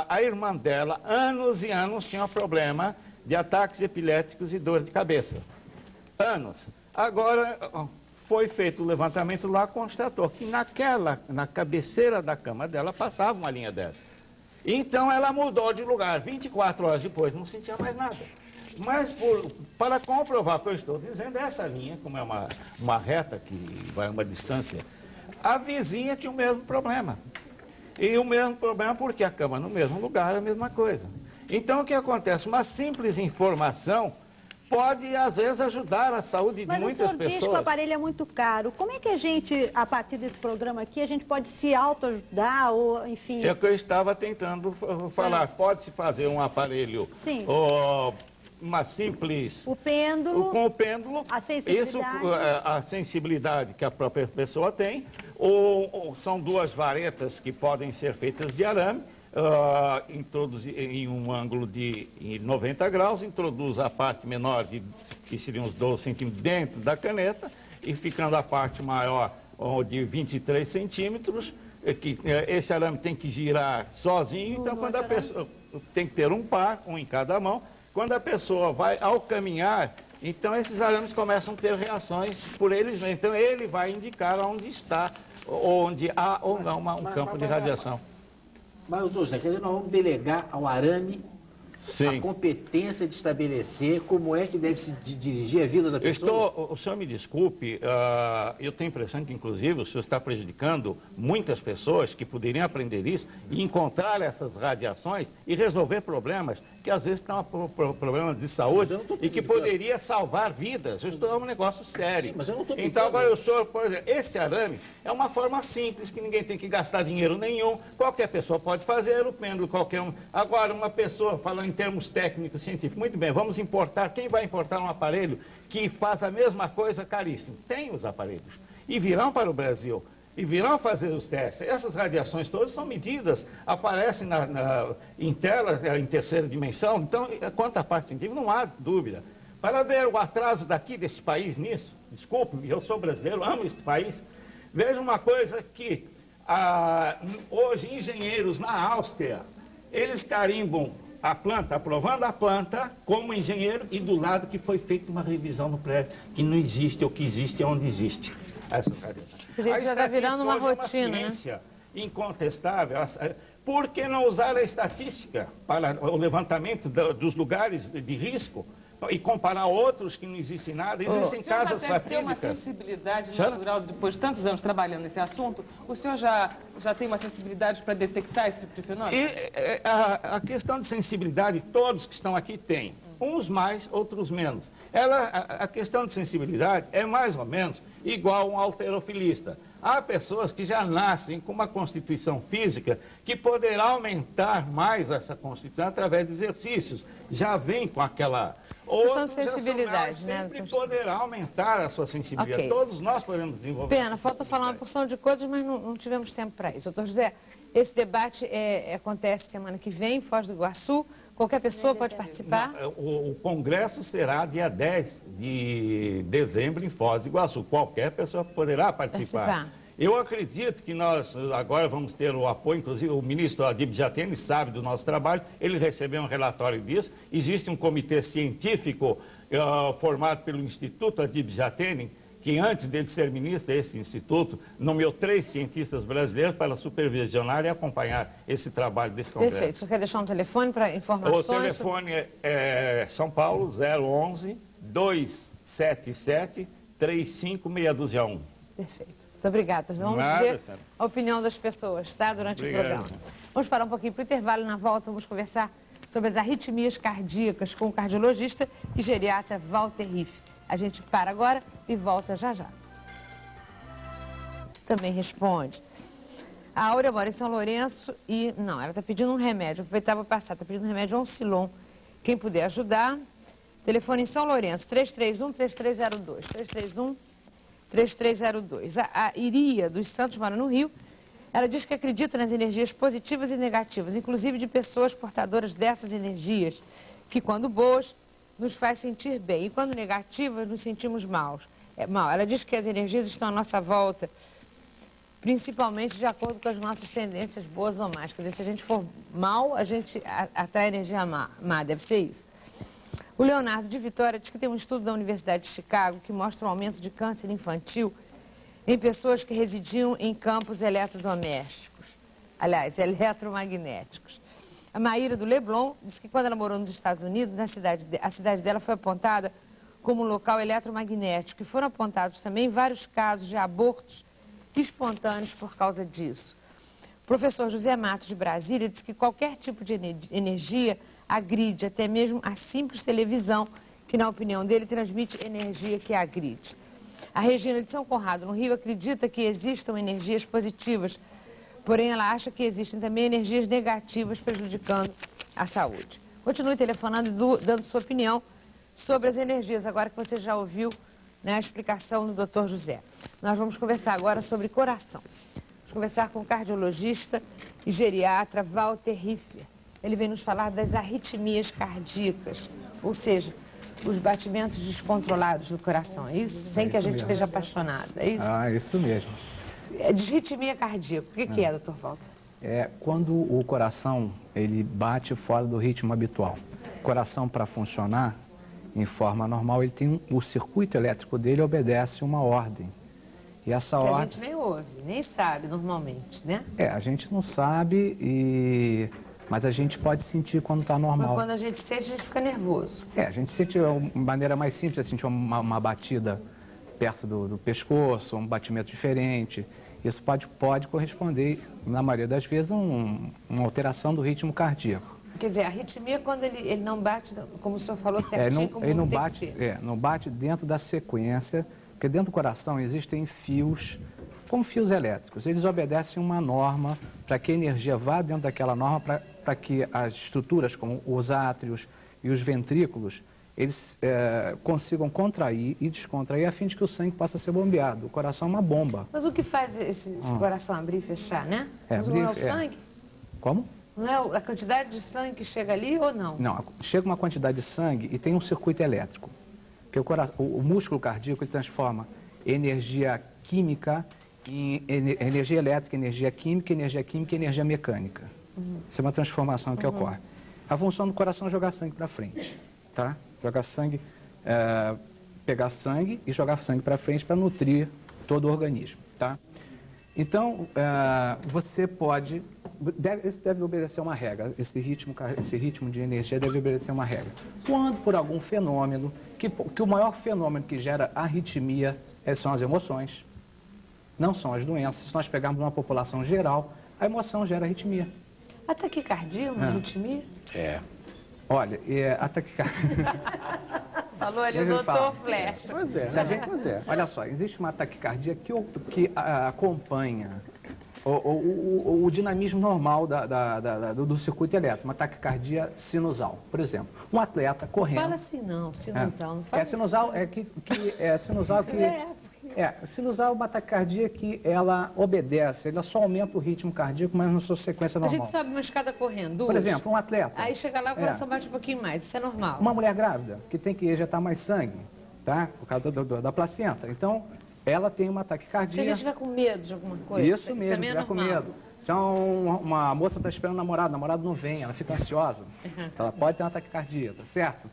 a irmã dela, anos e anos, tinha um problema de ataques epiléticos e dor de cabeça. Anos. Agora, foi feito o levantamento lá, constatou que na cabeceira da cama dela passava uma linha dessa. Então ela mudou de lugar, 24 horas depois não sentia mais nada. Mas para comprovar o que eu estou dizendo, essa linha, como é uma reta que vai uma distância, a vizinha tinha o mesmo problema. E o mesmo problema porque a cama no mesmo lugar é a mesma coisa. Então o que acontece? Uma simples informação pode, às vezes, ajudar a saúde de muitas pessoas. Mas o senhor diz que o aparelho é muito caro. Como é que a gente, a partir desse programa aqui, a gente pode se autoajudar ou, enfim... É o que eu estava tentando falar. Pode-se fazer um aparelho... Sim. Uma simples... O pêndulo... Com o pêndulo. A sensibilidade. Isso, a sensibilidade que a própria pessoa tem. Ou são duas varetas que podem ser feitas de arame. Introduzir em um ângulo de 90 graus, introduz a parte menor, que seriam uns 12 centímetros, dentro da caneta, e ficando a parte maior, de 23 centímetros, esse arame tem que girar sozinho, então quando a pessoa tem que ter um par, um em cada mão, quando a pessoa vai ao caminhar, então esses arames começam a ter reações por eles mesmos, então ele vai indicar onde está, onde há ou não um campo de radiação. Mas, doutor José, quer dizer, nós vamos delegar ao arame Sim. a competência de estabelecer como é que deve se dirigir a vida da pessoa? O senhor me desculpe, eu tenho a impressão que, inclusive, o senhor está prejudicando muitas pessoas que poderiam aprender isso e encontrar essas radiações e resolver problemas que, às vezes, estão problemas de saúde e que poderia salvar vidas. Isso é um negócio sério. Sim, mas eu não estou então, agora o senhor, por exemplo, esse arame é uma forma simples, que ninguém tem que gastar dinheiro nenhum, qualquer pessoa pode fazer, o pêndulo qualquer um. Agora, uma pessoa, falando em termos técnicos, científicos, muito bem, vamos importar, quem vai importar um aparelho que faz a mesma coisa caríssimo? Tem os aparelhos. E virão para o Brasil. E virão fazer os testes. Essas radiações todas são medidas, aparecem em tela, em terceira dimensão. Então, quanto à parte científica, não há dúvida. Para ver o atraso desse país nisso, desculpe, eu sou brasileiro, amo este país, veja uma coisa que hoje engenheiros na Áustria, eles carimbam a planta, aprovando a planta como engenheiro, e do lado que foi feita uma revisão no prédio, que não existe, ou que existe é onde existe. Essa já está virando uma rotina, né? Ciência incontestável. Por que não usar a estatística para o levantamento dos lugares de risco e comparar outros que não existem nada? Existem casos fatídicas. Tem uma sensibilidade natural, depois de tantos anos trabalhando nesse assunto, o senhor já tem uma sensibilidade para detectar esse tipo de fenômeno? A questão de sensibilidade, todos que estão aqui têm. Uns mais, outros menos. A questão de sensibilidade é mais ou menos igual a um halterofilista. Há pessoas que já nascem com uma constituição física que poderá aumentar mais essa constituição através de exercícios. Já vem com aquela... Outros sensibilidade, sempre poderá aumentar a sua sensibilidade. Okay. Todos nós podemos desenvolver. Pena, falta falar uma porção de coisas, mas não tivemos tempo para isso. Doutor José, esse debate acontece semana que vem em Foz do Iguaçu. Qualquer pessoa pode participar? O congresso será dia 10 de dezembro em Foz do Iguaçu. Qualquer pessoa poderá participar. Eu acredito que nós agora vamos ter o apoio, inclusive o ministro Adib Jatene sabe do nosso trabalho, ele recebeu um relatório disso. Existe um comitê científico formado pelo Instituto Adib Jatene, que antes dele ser ministro, esse instituto nomeou 3 cientistas brasileiros para supervisionar e acompanhar esse trabalho desse congresso. Perfeito. Você quer deixar um telefone para informações? O telefone é São Paulo, 011-277-35621. Perfeito. Muito obrigada. Vamos ver a opinião das pessoas, tá? Durante o programa. Vamos parar um pouquinho para o intervalo e na volta vamos conversar sobre as arritmias cardíacas com o cardiologista e geriatra Walter Riff. A gente para agora e volta já já. Também responde. A Áurea mora em São Lourenço e... Não, ela está pedindo um remédio. Aproveitar para passar. Está pedindo um remédio Oncilon. Quem puder ajudar. Telefone em São Lourenço, 331-3302. 331-3302. A Iria dos Santos mora no Rio. Ela diz que acredita nas energias positivas e negativas, inclusive de pessoas portadoras dessas energias, que quando boas nos faz sentir bem e quando negativas nos sentimos mal. Ela diz que as energias estão à nossa volta, principalmente de acordo com as nossas tendências boas ou más. Quer dizer, se a gente for mal, a gente atrai energia má. Deve ser isso. O Leonardo de Vitória diz que tem um estudo da Universidade de Chicago que mostra um aumento de câncer infantil em pessoas que residiam em campos eletrodomésticos, aliás, eletromagnéticos. A Maíra do Leblon disse que quando ela morou nos Estados Unidos, a cidade dela foi apontada como um local eletromagnético e foram apontados também vários casos de abortos espontâneos por causa disso. O professor José Matos de Brasília disse que qualquer tipo de energia agride, até mesmo a simples televisão, que na opinião dele transmite energia que agride. A Regina de São Conrado, no Rio, acredita que existam energias positivas, porém ela acha que existem também energias negativas prejudicando a saúde. Continue telefonando e dando sua opinião sobre as energias, agora que você já ouviu, né, a explicação do Dr. José. Nós vamos conversar agora sobre coração. Vamos conversar com o cardiologista e geriatra Walter Riffer. Ele vem nos falar das arritmias cardíacas, ou seja, os batimentos descontrolados do coração, é isso? Sem que a gente esteja apaixonado, é isso? Ah, isso mesmo. Disritmia cardíaca, o que é, doutor Walter? É quando o coração ele bate fora do ritmo habitual. O coração, para funcionar em forma normal, ele tem o circuito elétrico dele obedece uma ordem. E essa ordem... a gente nem ouve, nem sabe normalmente, né? A gente não sabe, mas a gente pode sentir quando está normal. Mas quando a gente sente, a gente fica nervoso. A gente sente uma maneira mais simples, sentir uma batida perto do pescoço, um batimento diferente. Isso pode corresponder, na maioria das vezes, a uma alteração do ritmo cardíaco. Quer dizer, a arritmia é quando ele não bate, como o senhor falou, certinho, como ele não tem bate, que ser. Não bate dentro da sequência, porque dentro do coração existem fios, como fios elétricos. Eles obedecem uma norma para que a energia vá dentro daquela norma, para que as estruturas, como os átrios e os ventrículos, eles consigam contrair e descontrair a fim de que o sangue possa ser bombeado. O coração é uma bomba. Mas o que faz esse coração abrir e fechar, né? Mas não é o sangue? Como? Não é a quantidade de sangue que chega ali ou não? Não, chega uma quantidade de sangue e tem um circuito elétrico. Porque o músculo cardíaco ele transforma energia química em energia elétrica, energia química e energia mecânica. Isso é uma transformação que ocorre. A função do coração é jogar sangue para frente, tá? Jogar sangue, pegar sangue e jogar sangue para frente para nutrir todo o organismo, tá? Então, você pode... Isso deve obedecer uma regra, esse ritmo de energia deve obedecer uma regra. Quando, por algum fenômeno, que o maior fenômeno que gera arritmia são as emoções, não são as doenças. Se nós pegarmos uma população geral, a emoção gera arritmia. A taquicardia é uma arritmia? Olha, a taquicardia... Falou ali o doutor Flecha. Pois é. Olha só, existe uma taquicardia que acompanha o dinamismo normal do circuito elétrico, uma taquicardia sinusal. Por exemplo, um atleta correndo... Não fala assim não, sinusal, não fala sinusal sinusal é uma taquicardia que ela obedece, ela só aumenta o ritmo cardíaco, mas na sua sequência normal. A gente sobe uma escada correndo, duas. Por exemplo, um atleta. Aí chega lá, o coração bate um pouquinho mais, isso é normal. Uma mulher grávida, que tem que ejetar mais sangue, tá? Por causa da placenta. Então, ela tem uma taquicardia. Se a gente tiver com medo de alguma coisa, isso mesmo, também é tiver com medo. Se uma moça está esperando o namorado não vem, ela fica ansiosa, ela pode ter uma taquicardia, tá certo?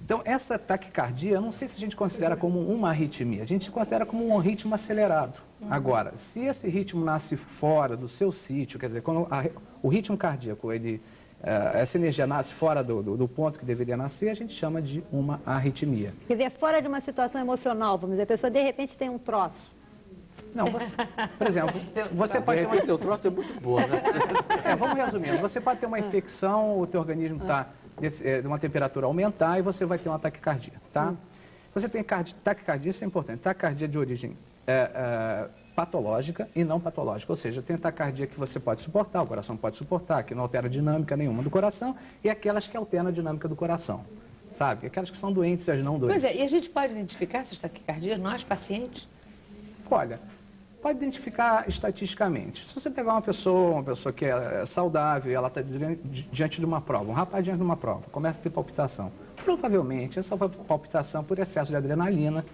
Então, essa taquicardia, eu não sei se a gente considera como uma arritmia, a gente considera como um ritmo acelerado. Agora, se esse ritmo nasce fora do seu sítio, quer dizer, quando o ritmo cardíaco, essa energia nasce fora do ponto que deveria nascer, a gente chama de uma arritmia. Quer dizer, fora de uma situação emocional, vamos dizer, a pessoa de repente tem um troço. Não, por exemplo, você pode ter uma... Seu troço é muito bom, né? Vamos resumindo, você pode ter uma infecção, o teu organismo está de uma temperatura aumentar e você vai ter uma taquicardia, tá? Você tem taquicardia, isso é importante, taquicardia de origem patológica e não patológica, ou seja, tem taquicardia que você pode suportar, o coração pode suportar, que não altera a dinâmica nenhuma do coração, e aquelas que alteram a dinâmica do coração, sabe? Aquelas que são doentes e as não doentes. Pois é, e a gente pode identificar essas taquicardias, nós, pacientes? Olha, pode identificar estatisticamente. Se você pegar uma pessoa que é saudável e ela está diante de uma prova, um rapaz diante de uma prova, começa a ter palpitação. Provavelmente essa palpitação por excesso de adrenalina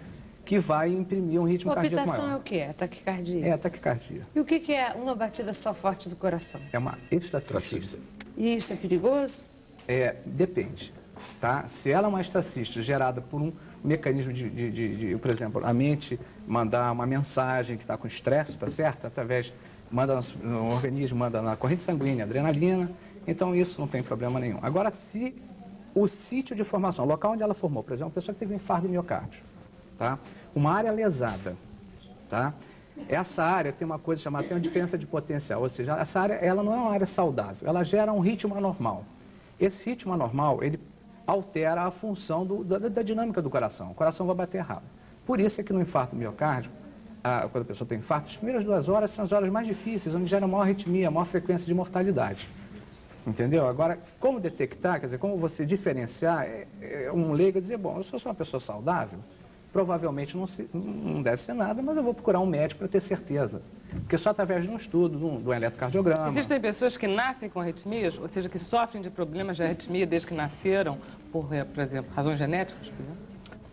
que vai imprimir um ritmo cardíaco maior. Palpitação é o quê? É taquicardia? É a taquicardia. E o que é uma batida só forte do coração? É uma epistaxia. E isso é perigoso? Depende. tá? Se ela é uma estacista gerada por um mecanismo por exemplo, a mente mandar uma mensagem que está com estresse, tá certo? Através, manda no organismo, manda na corrente sanguínea, adrenalina, então isso não tem problema nenhum. Agora, se o sítio de formação, o local onde ela formou, por exemplo, uma pessoa que teve um infarto de miocárdio, tá? Uma área lesada, tá? Essa área tem uma coisa chamada, tem uma diferença de potencial, ou seja, essa área, ela não é uma área saudável, ela gera um ritmo anormal. Esse ritmo anormal, ele altera a função da dinâmica do coração. O coração vai bater errado. Por isso é que no infarto do miocárdio, quando a pessoa tem infarto, as primeiras 2 horas são as horas mais difíceis, onde gera maior arritmia, maior frequência de mortalidade. Entendeu? Agora, como detectar, quer dizer, como você diferenciar, um leigo dizer, bom, eu sou uma pessoa saudável, provavelmente não deve ser nada, mas eu vou procurar um médico para ter certeza. Porque só através de um estudo, do eletrocardiograma... Existem pessoas que nascem com arritmias, ou seja, que sofrem de problemas de arritmia desde que nasceram, por exemplo, razões genéticas, por exemplo?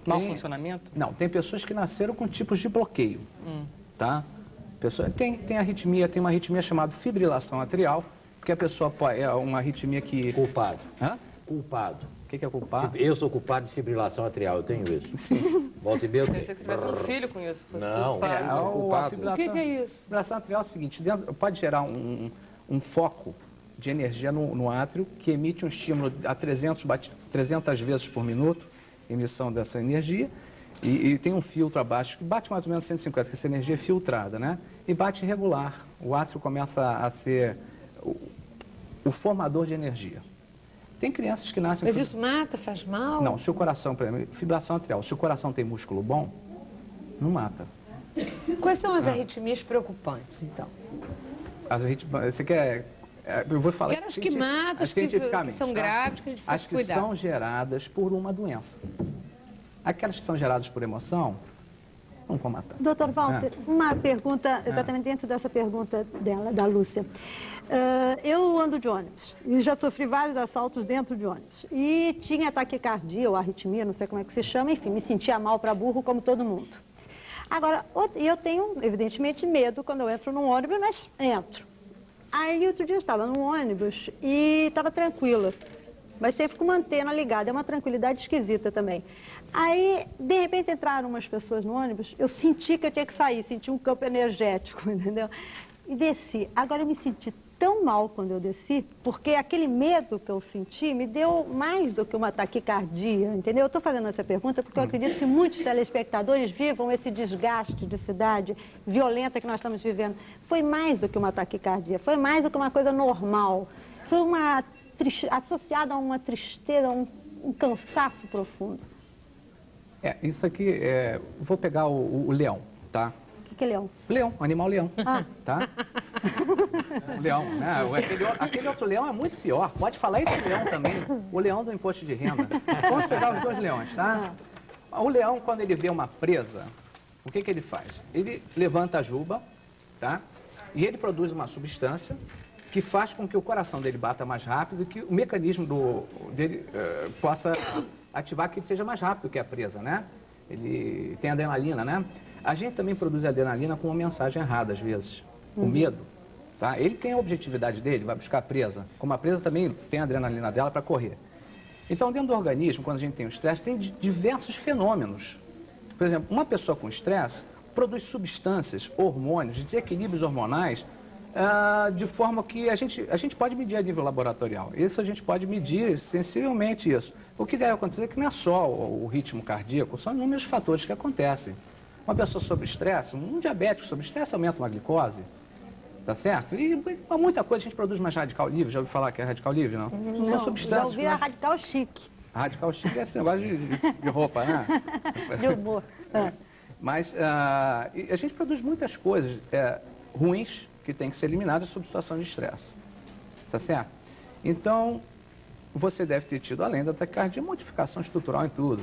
Mau funcionamento? Não, tem pessoas que nasceram com tipos de bloqueio, tá? Tem arritmia, tem uma arritmia chamada fibrilação atrial, porque a pessoa é uma arritmia que... Culpado. Hã? Culpado. O que é culpado? Eu sou culpado de fibrilação atrial, eu tenho isso. Sim. Volta e meia. Pensei que você tivesse um filho com isso. Não, culpado. O que é isso? Fibrilação atrial é o seguinte, pode gerar um foco de energia no átrio que emite um estímulo a 300 vezes por minuto, emissão dessa energia, e tem um filtro abaixo que bate mais ou menos 150, que essa energia é filtrada, né? E bate irregular. O átrio começa a ser o formador de energia. Tem crianças que nascem... Mas isso mata, faz mal? Não, se o coração, por exemplo, fibrilação atrial, se o coração tem músculo bom, não mata. Quais são as arritmias preocupantes, então? As arritmias, você quer... Eu vou falar... Quero as que matam, as que são graves, que a gente precisa as que cuidar. são geradas por uma doença. Aquelas que são geradas por emoção, não vão matar. Doutor Walter, uma pergunta, exatamente dentro dessa pergunta dela, da Lúcia. Eu ando de ônibus e já sofri vários assaltos dentro de ônibus. E tinha taquicardia ou arritmia, não sei como é que se chama, enfim, me sentia mal para burro como todo mundo. Agora, eu tenho, evidentemente, medo quando eu entro num ônibus, mas entro. Aí, outro dia eu estava num ônibus e estava tranquila, mas sempre com uma antena ligada, é uma tranquilidade esquisita também. Aí, de repente, entraram umas pessoas no ônibus, eu senti que eu tinha que sair, senti um campo energético, entendeu? E desci. Agora, eu me senti tão mal quando eu desci, porque aquele medo que eu senti me deu mais do que uma taquicardia, entendeu? Eu estou fazendo essa pergunta porque eu acredito que muitos telespectadores vivam esse desgaste de cidade violenta que nós estamos vivendo. Foi mais do que uma taquicardia, foi mais do que uma coisa normal. Foi associada a uma tristeza, a um cansaço profundo. Isso aqui, vou pegar o leão, tá? O que é leão? Leão, animal leão, tá? O leão, né? Aquele outro leão é muito pior. Pode falar esse leão também, o leão do imposto de renda. Vamos pegar os 2 leões, tá? O leão, quando ele vê uma presa, o que ele faz? Ele levanta a juba, tá? E ele produz uma substância que faz com que o coração dele bata mais rápido e que o mecanismo dele possa ativar que ele seja mais rápido que a presa, né? Ele tem adrenalina, né? A gente também produz adrenalina com uma mensagem errada, às vezes. O medo, tá? Ele tem a objetividade dele, vai buscar a presa. Como a presa também tem a adrenalina dela para correr. Então, dentro do organismo, quando a gente tem o estresse, tem diversos fenômenos. Por exemplo, uma pessoa com estresse produz substâncias, hormônios, desequilíbrios hormonais, de forma que a gente pode medir a nível laboratorial. Isso a gente pode medir sensivelmente isso. O que deve acontecer é que não é só o ritmo cardíaco, são inúmeros fatores que acontecem. Uma pessoa sob estresse, um diabético sob estresse aumenta uma glicose, tá certo? E muita coisa a gente produz mais radical livre, já ouviu falar que é radical livre, não? Não, já ouvi a radical chique. A radical chique é esse negócio de roupa, né? De humor. Mas a gente produz muitas coisas ruins que têm que ser eliminadas sob situação de estresse, tá certo? Então, você deve ter tido, além da taquicardia, modificação estrutural em tudo,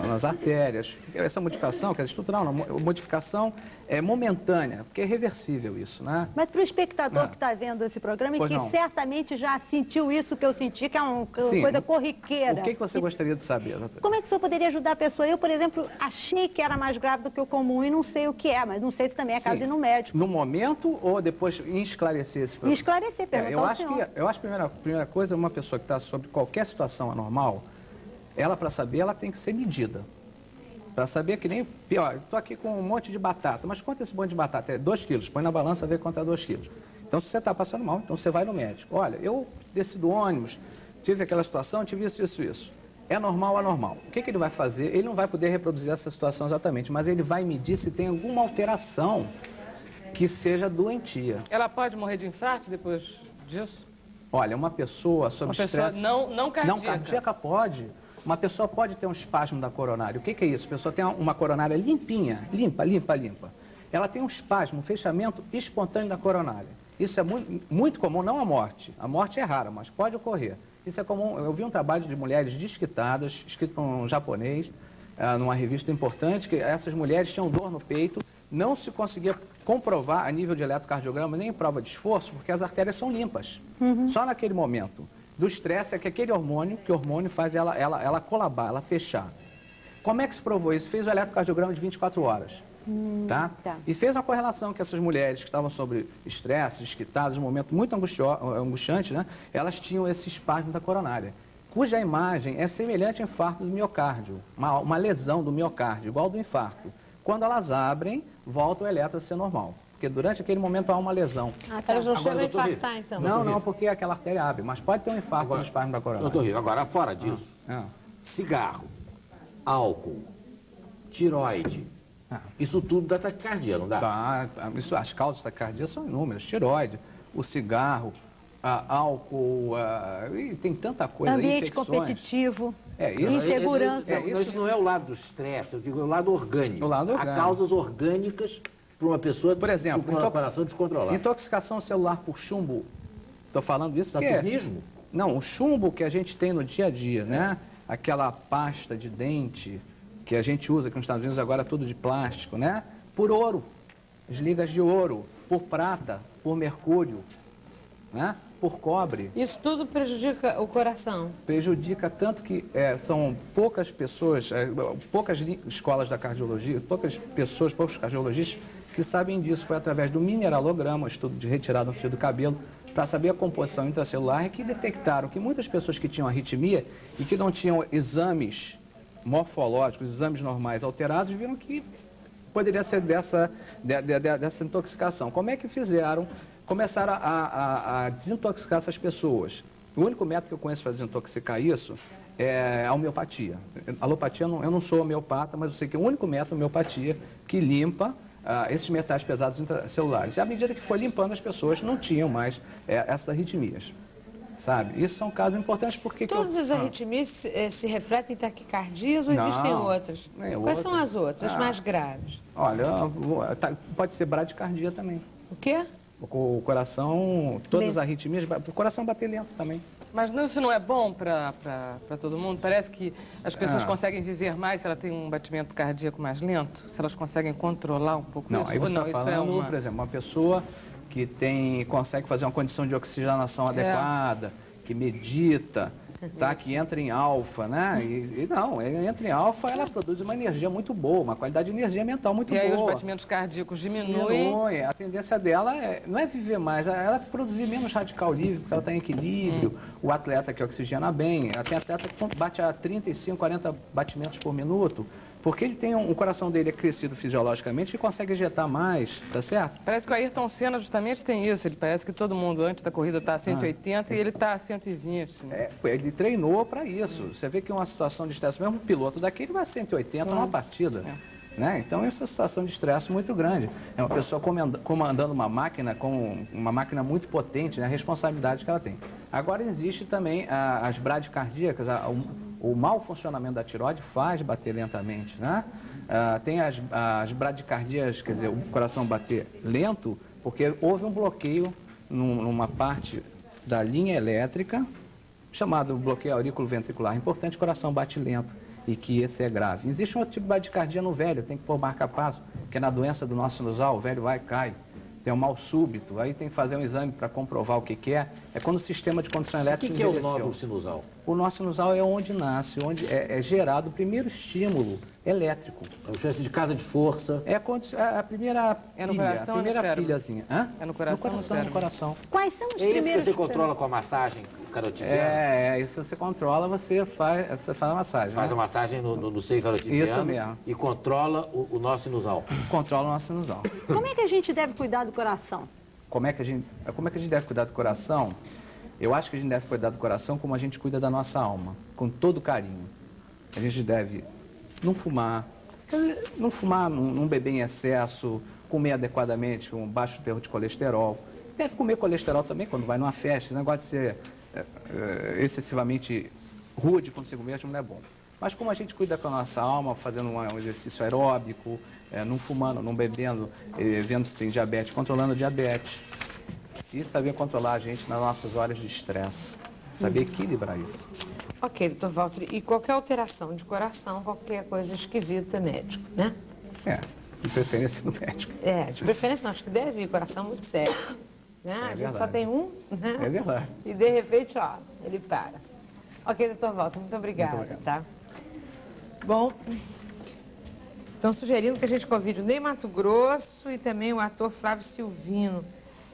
nas artérias. Essa modificação, que é estrutural, não, modificação é momentânea, porque é reversível isso, né? Mas para o espectador que está vendo esse programa e que certamente já sentiu isso que eu senti, que é uma coisa corriqueira. O que você gostaria de saber, doutora? Como é que o senhor poderia ajudar a pessoa? Eu, por exemplo, achei que era mais grave do que o comum e não sei o que é, mas não sei se também é caso de ir no médico. No momento ou depois em esclarecer esse problema? Esclarecer, perguntar ao senhor. Eu acho que a primeira coisa, uma pessoa que está sob qualquer situação anormal, ela para saber, ela tem que ser medida. Para saber que nem, ó, estou aqui com um monte de batata, mas quanto é esse monte de batata? É 2 quilos, põe na balança, vê quanto é 2 quilos. Então, se você está passando mal, então você vai no médico. Olha, eu desci do ônibus, tive aquela situação, tive isso. É normal ou anormal? O que ele vai fazer? Ele não vai poder reproduzir essa situação exatamente, mas ele vai medir se tem alguma alteração que seja doentia. Ela pode morrer de infarto depois disso? Olha, uma pessoa sob estresse... Uma pessoa não cardíaca. Não cardíaca pode. Uma pessoa pode ter um espasmo da coronária. O que é isso? A pessoa tem uma coronária limpinha, limpa. Ela tem um espasmo, um fechamento espontâneo da coronária. Isso é muito comum, não a morte. A morte é rara, mas pode ocorrer. Isso é comum. Eu vi um trabalho de mulheres desquitadas, escrito por um japonês, numa revista importante, que essas mulheres tinham dor no peito, não se conseguia comprovar a nível de eletrocardiograma, nem em prova de esforço, porque as artérias são limpas. Só naquele momento do estresse é que aquele hormônio, que o hormônio faz ela colabar, ela fechar. Como é que se provou isso? Fez o eletrocardiograma de 24 horas. Tá? E fez uma correlação que essas mulheres que estavam sob estresse, desquitadas, um momento muito angustiante, né? Elas tinham esse espasmo da coronária, cuja imagem é semelhante ao infarto do miocárdio, uma lesão do miocárdio, igual do infarto. Quando elas abrem, volta o eletro a ser normal, porque durante aquele momento há uma lesão. Elas não chegam a infartar, então? Não, porque aquela artéria abre, mas pode ter um infarto do espasmo da coronária. Doutor Rio, agora fora disso, cigarro, álcool, tiroide, isso tudo dá taquicardia, não dá? As causas da taquicardia são inúmeras. Tiroide, o cigarro, álcool, e tem tanta coisa. Ambiente infecções. Competitivo, isso, insegurança. Isso não é o lado do estresse, eu digo o lado orgânico. O lado orgânico. Há causas orgânicas para uma pessoa, por exemplo, com o coração descontrolado. Intoxicação celular por chumbo. Estou falando isso porque... Saturnismo? Não, o chumbo que a gente tem no dia a dia, né? Aquela pasta de dente que a gente usa aqui nos Estados Unidos agora, tudo de plástico, né? Por ouro, as ligas de ouro, por prata, por mercúrio, né? Por cobre. Isso tudo prejudica o coração? Prejudica tanto que são poucas pessoas, poucas escolas da cardiologia, poucos cardiologistas que sabem disso. Foi através do mineralograma, um estudo de retirada no fio do cabelo, para saber a composição intracelular, e que detectaram que muitas pessoas que tinham arritmia e que não tinham exames morfológicos, exames normais alterados, viram que poderia ser dessa intoxicação. Como é que fizeram? Começaram a desintoxicar essas pessoas. O único método que eu conheço para desintoxicar isso é a homeopatia. Alopatia, eu não sou homeopata, mas eu sei que é o único método, a homeopatia, que limpa esses metais pesados intracelulares. E à medida que foi limpando, as pessoas não tinham mais essas arritmias. Sabe? Isso são casos importantes porque... Todas as arritmias se refletem em taquicardias ou existem outras? Quais são as outras, as mais graves? Olha, pode ser bradicardia também. O quê? O coração, todas as arritmias, o coração bater lento também. Mas isso não é bom para todo mundo? Parece que as pessoas conseguem viver mais se ela tem um batimento cardíaco mais lento? Se elas conseguem controlar um pouco isso? Aí você está falando, por exemplo, uma pessoa que consegue fazer uma condição de oxigenação adequada, que medita, que entra em alfa, né? Entra em alfa, ela produz uma energia muito boa, uma qualidade de energia mental muito boa. E aí os batimentos cardíacos diminuem. A tendência dela não é viver mais, ela produzir menos radical livre, porque ela está em equilíbrio. O atleta que oxigena bem, tem atleta que bate a 35, 40 batimentos por minuto, porque ele tem o coração dele é crescido fisiologicamente e consegue ejetar mais, tá certo? Parece que o Ayrton Senna justamente tem isso. Ele parece que todo mundo antes da corrida está a 180 e ele está a 120. Né? Ele treinou para isso. Você vê que uma situação de estresse, mesmo o piloto daquele vai a 180 numa partida. Né? Então isso é uma situação de estresse muito grande. É uma pessoa comandando uma máquina muito potente, né? A responsabilidade que ela tem. Agora existe também as bradicardíacas, o mau funcionamento da tireoide faz bater lentamente, né? Tem as bradicardias, quer dizer, o coração bater lento, porque houve um bloqueio numa parte da linha elétrica, chamado bloqueio aurículo-ventricular. Importante, o coração bate lento e que esse é grave. Existe um outro tipo de bradicardia no velho, tem que pôr marca-passo, que é na doença do nosso sinusal, o velho vai e cai. Tem um mal súbito, aí tem que fazer um exame para comprovar o que é. É quando o sistema de condução elétrica O que é o envelheceu. nódulo sinusal? O nó sinusal é onde nasce, onde é gerado o primeiro estímulo elétrico. É uma espécie de casa de força. É quando a primeira É no pilha, coração a ou no primeira cérebro? pilhazinha. Hã? É no coração ou no cérebro? No coração. Quais são os É isso que primeiros... você controla com a massagem carotidiana? Isso você controla, você faz a massagem. Faz né? a massagem no seio carotidiano. Isso mesmo. E controla o nó sinusal. Controla o nó sinusal. Como é que a gente deve cuidar do coração? Como é que a gente deve cuidar do coração? Eu acho que a gente deve cuidar do coração como a gente cuida da nossa alma, com todo carinho. A gente deve não fumar, não beber em excesso, comer adequadamente, com baixo teor de colesterol. Deve comer colesterol também quando vai numa festa. Esse negócio de ser excessivamente rude consigo mesmo não é bom. Mas como a gente cuida com a nossa alma, fazendo um exercício aeróbico, não fumando, não bebendo, vendo se tem diabetes, controlando a diabetes. E saber controlar a gente nas nossas horas de estresse. Saber equilibrar isso. Ok, doutor Walter. E qualquer alteração de coração, qualquer coisa esquisita, médico, né? De preferência no médico. De preferência não, acho que deve ir, coração muito sério. Né? A gente verdade. só tem um, né? É verdade. E de repente, ó, ele para. Ok, doutor Walter, muito obrigada, Muito obrigado. tá? Bom, estão sugerindo que a gente convide o Ney Matogrosso e também o ator Flávio Silvino,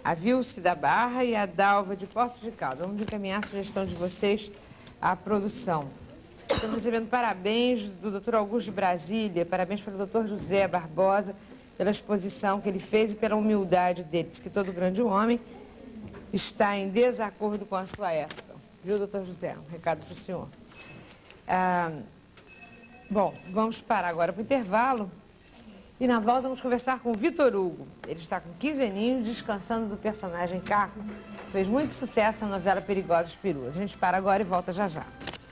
a Vilce da Barra e a Dalva de Poços de Caldas. Vamos encaminhar a sugestão de vocês à produção. Estamos recebendo parabéns do Dr. Augusto de Brasília, parabéns para o Dr. José Barbosa, pela exposição que ele fez e pela humildade dele. Diz que todo grande homem está em desacordo com a sua época. Viu, doutor José? Um recado para o senhor. Bom, vamos parar agora para o intervalo. E na volta vamos conversar com o Vitor Hugo. Ele está com 15 aninhos, descansando do personagem Caco. Fez muito sucesso na novela Perigosas Peruas. A gente para agora e volta já já.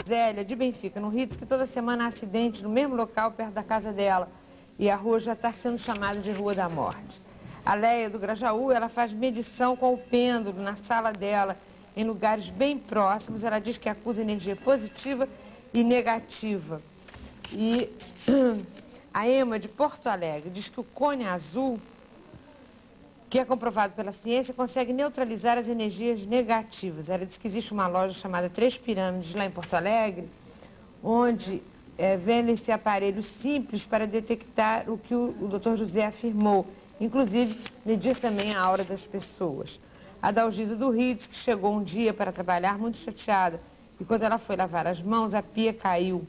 Zélia, de Benfica, no Rio, diz que toda semana há acidente no mesmo local, perto da casa dela. E a rua já está sendo chamada de Rua da Morte. A Leia, do Grajaú, ela faz medição com o pêndulo na sala dela, em lugares bem próximos. Ela diz que acusa energia positiva e negativa. E a Ema, de Porto Alegre, diz que o cone azul, que é comprovado pela ciência, consegue neutralizar as energias negativas. Ela diz que existe uma loja chamada Três Pirâmides, lá em Porto Alegre, onde vendem-se aparelhos simples para detectar o que o Dr. José afirmou, inclusive medir também a aura das pessoas. A Dalgisa do Rio diz que chegou um dia para trabalhar muito chateada e quando ela foi lavar as mãos, a pia caiu.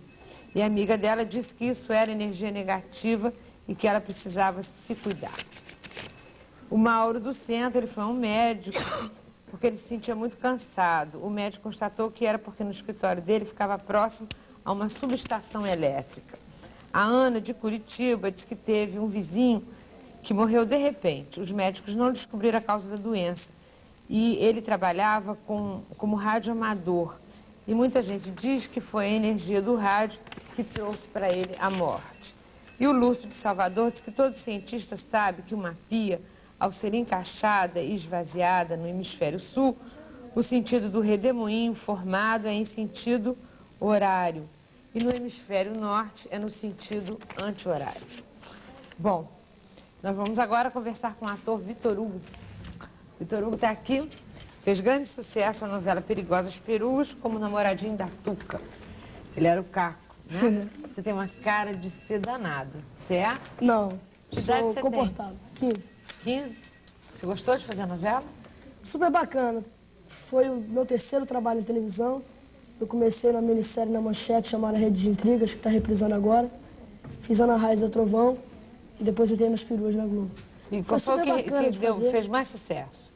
E a amiga dela disse que isso era energia negativa e que ela precisava se cuidar. O Mauro do Centro, ele foi a um médico, porque ele se sentia muito cansado. O médico constatou que era porque no escritório dele ficava próximo a uma subestação elétrica. A Ana, de Curitiba, disse que teve um vizinho que morreu de repente. Os médicos não descobriram a causa da doença. E ele trabalhava como radioamador. E muita gente diz que foi a energia do rádio que trouxe para ele a morte. E o Lúcio de Salvador diz que todo cientista sabe que uma pia, ao ser encaixada e esvaziada no hemisfério sul, o sentido do redemoinho formado é em sentido horário. E no hemisfério norte é no sentido anti-horário. Bom, nós vamos agora conversar com o ator Vitor Hugo. Vitor Hugo está aqui. Fez grande sucesso na novela Perigosas Peruas como namoradinho da Tuca. Ele era o Caco, né? Você tem uma cara de ser danado. Você é? Não, Que idade sou você comportado. 15. 15? Você gostou de fazer a novela? Super bacana. Foi o meu terceiro trabalho em televisão. Eu comecei na minissérie na Manchete, chamada Rede de Intrigas, que está reprisando agora. Fiz Ana Raiz da Trovão e depois entrei nas Peruas na Globo. E qual foi o que fez mais sucesso?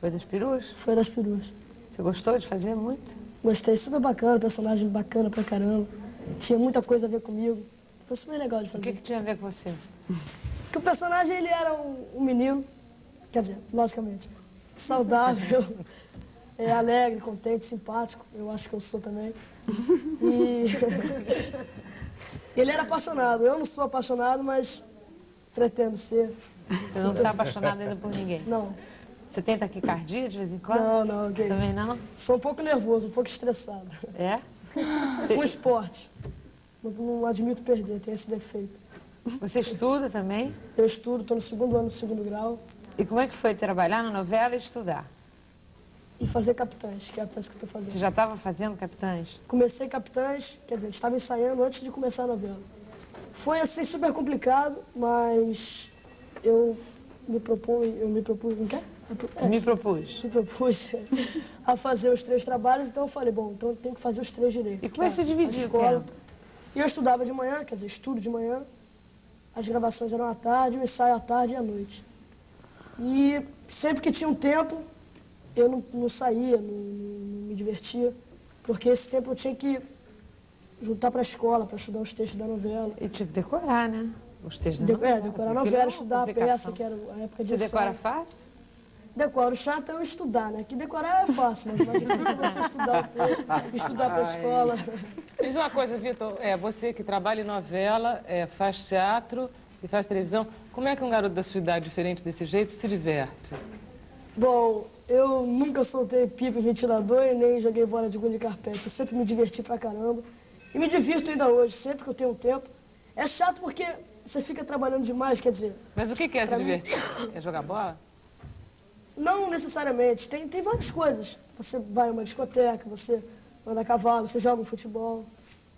Foi das Peruas? Foi das Peruas. Você gostou de fazer muito? Gostei, super bacana, personagem bacana pra caramba. Tinha muita coisa a ver comigo. Foi super legal de fazer. O que tinha a ver com você? Porque o personagem, ele era um menino, quer dizer, logicamente, saudável, alegre, contente, simpático. Eu acho que eu sou também. E ele era apaixonado. Eu não sou apaixonado, mas pretendo ser. Você não está apaixonado ainda por ninguém? Não. Você tem taquicardia de vez em quando? Não. Também não? Sou um pouco nervoso, um pouco estressado. É? Com esporte. Não admito perder, tem esse defeito. Você estuda também? Eu estudo, estou no segundo ano do segundo grau. E como é que foi trabalhar na novela e estudar? e fazer Capitães, que é a peça que eu estou fazendo. Você já estava fazendo Capitães? Comecei Capitães, quer dizer, a gente estava ensaiando antes de começar a novela. Foi assim super complicado, mas eu me propus, não quer? Me propus a fazer os 3 trabalhos, então eu falei, bom, então eu tenho que fazer os 3 direito. E como é que você dividiu o tempo? E eu estudava de manhã, quer dizer, estudo de manhã, as gravações eram à tarde, o ensaio à tarde e à noite. E sempre que tinha um tempo, eu não saía, não me divertia, porque esse tempo eu tinha que juntar para a escola, para estudar os textos da novela. E tinha que decorar, né? Os textos da novela. Decorar a novela, estudar a peça, que era a época de Você decora fácil? Decoro. O chato é eu estudar, né? Que decorar é fácil, mas mais difícil é você estudar o texto, estudar para a escola. Diz uma coisa, Vitor, você que trabalha em novela, faz teatro e faz televisão, como é que um garoto da sua idade, diferente desse jeito, se diverte? Bom, eu nunca soltei pipa em ventilador e nem joguei bola de gude de carpete. Eu sempre me diverti pra caramba. E me divirto ainda hoje, sempre que eu tenho um tempo. É chato porque você fica trabalhando demais, quer dizer... Mas o que é se divertir? É jogar bola? Não necessariamente. Tem várias coisas. Você vai a uma discoteca, você anda a cavalo, você joga um futebol.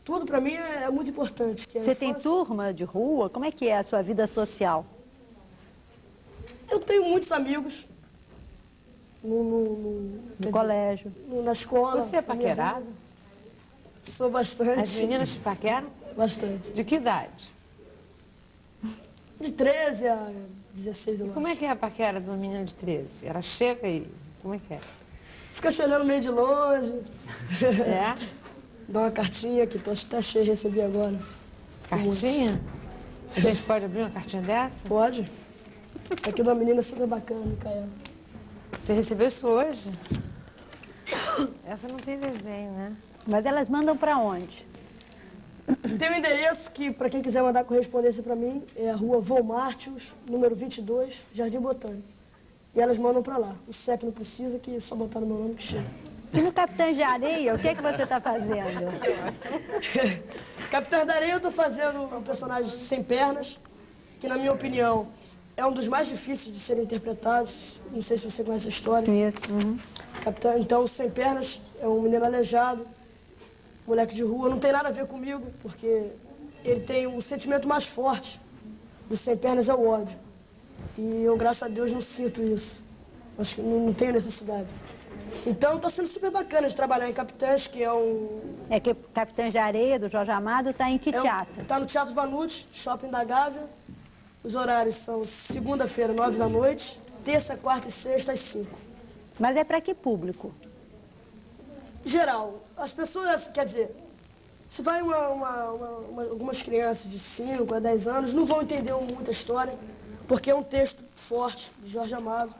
Tudo pra mim é muito importante. Você tem turma de rua? Como é que é a sua vida social? Eu tenho muitos amigos. No colégio. Na escola. Você é paquerado? Sou bastante. As meninas te paqueram? Bastante. De que idade? De 13 a 16 anos. Como é que é a paquera de uma menina de 13? Ela chega e... Como é que é? Fica te olhando meio de longe. É? Dá uma cartinha que tô até cheio de receber agora. Cartinha? A gente pode abrir uma cartinha dessa? Pode. Aqui de uma menina super bacana, Micaela. Você recebeu isso hoje? Essa não tem desenho, né? Mas elas mandam pra onde? Tem um endereço que, para quem quiser mandar correspondência para mim, é a rua Volmartius, número 22, Jardim Botânico. E elas mandam para lá. O CEP não precisa, que é só botar no meu nome que chega. E no Capitães de Areia, o que é que você está fazendo? Capitães da Areia eu estou fazendo um personagem sem pernas, que na minha opinião é um dos mais difíceis de serem interpretados. Não sei se você conhece a história. Isso. Uhum. Capitão, então, sem pernas é um menino aleijado, moleque de rua. Não tem nada a ver comigo, porque ele tem o sentimento mais forte do sem pernas é o ódio. E eu, graças a Deus, não sinto isso. Acho que não tenho necessidade. Então, está sendo super bacana de trabalhar em Capitães, que é um... É que Capitães de Areia, do Jorge Amado, está em que teatro? Está no Teatro Vanucci, Shopping da Gávea. Os horários são segunda-feira, 9 da noite, terça, quarta e sexta, às 5. Mas é para que público? Geral. As pessoas, quer dizer, se vai algumas crianças de 5 a 10 anos, não vão entender muita história, porque é um texto forte, de Jorge Amado,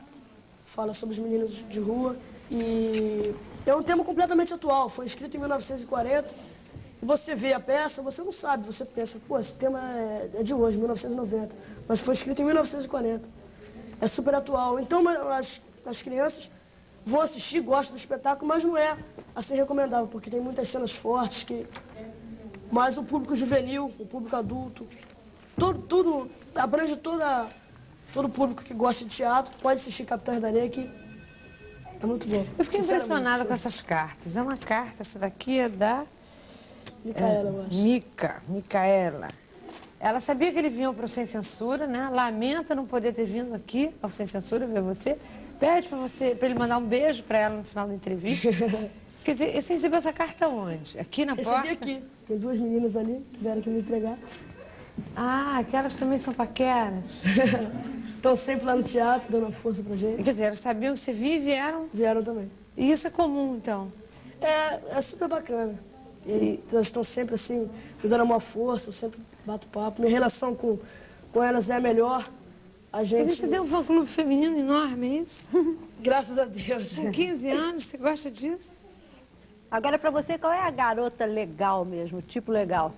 fala sobre os meninos de rua, e é um tema completamente atual, foi escrito em 1940, e você vê a peça, você não sabe, você pensa, pô, esse tema é de hoje, 1990, mas foi escrito em 1940, é super atual. Então as crianças vão assistir, gostam do espetáculo, mas não é assim recomendável, porque tem muitas cenas fortes, mas o público juvenil, o público adulto, tudo abrange todo o público que gosta de teatro, pode assistir Capitães da Areia, que é muito bom. Eu fiquei impressionada com essas cartas. É uma carta, essa daqui é da... Micaela, eu acho. Micaela. Ela sabia que ele vinha para o Sem Censura, né? Lamenta não poder ter vindo aqui ao Sem Censura ver você. Pede para ele mandar um beijo para ela no final da entrevista. Quer dizer, você recebeu essa carta onde? Aqui na porta? Recebi aqui. Tem duas meninas ali que vieram aqui me entregar. Ah, aquelas também são paqueras. Estão sempre lá no teatro, dando força pra gente. Quer dizer, elas sabiam que você vinha e vieram? Vieram também. E isso é comum, então? É super bacana. Elas estão sempre assim, me dando uma força, eu sempre bato papo. Minha relação com elas é a melhor. A gente... Mas você deu um fã-clube feminino enorme, é isso? Graças a Deus. Com 15 anos, você gosta disso? Agora, pra você, qual é a garota legal mesmo, o tipo legal?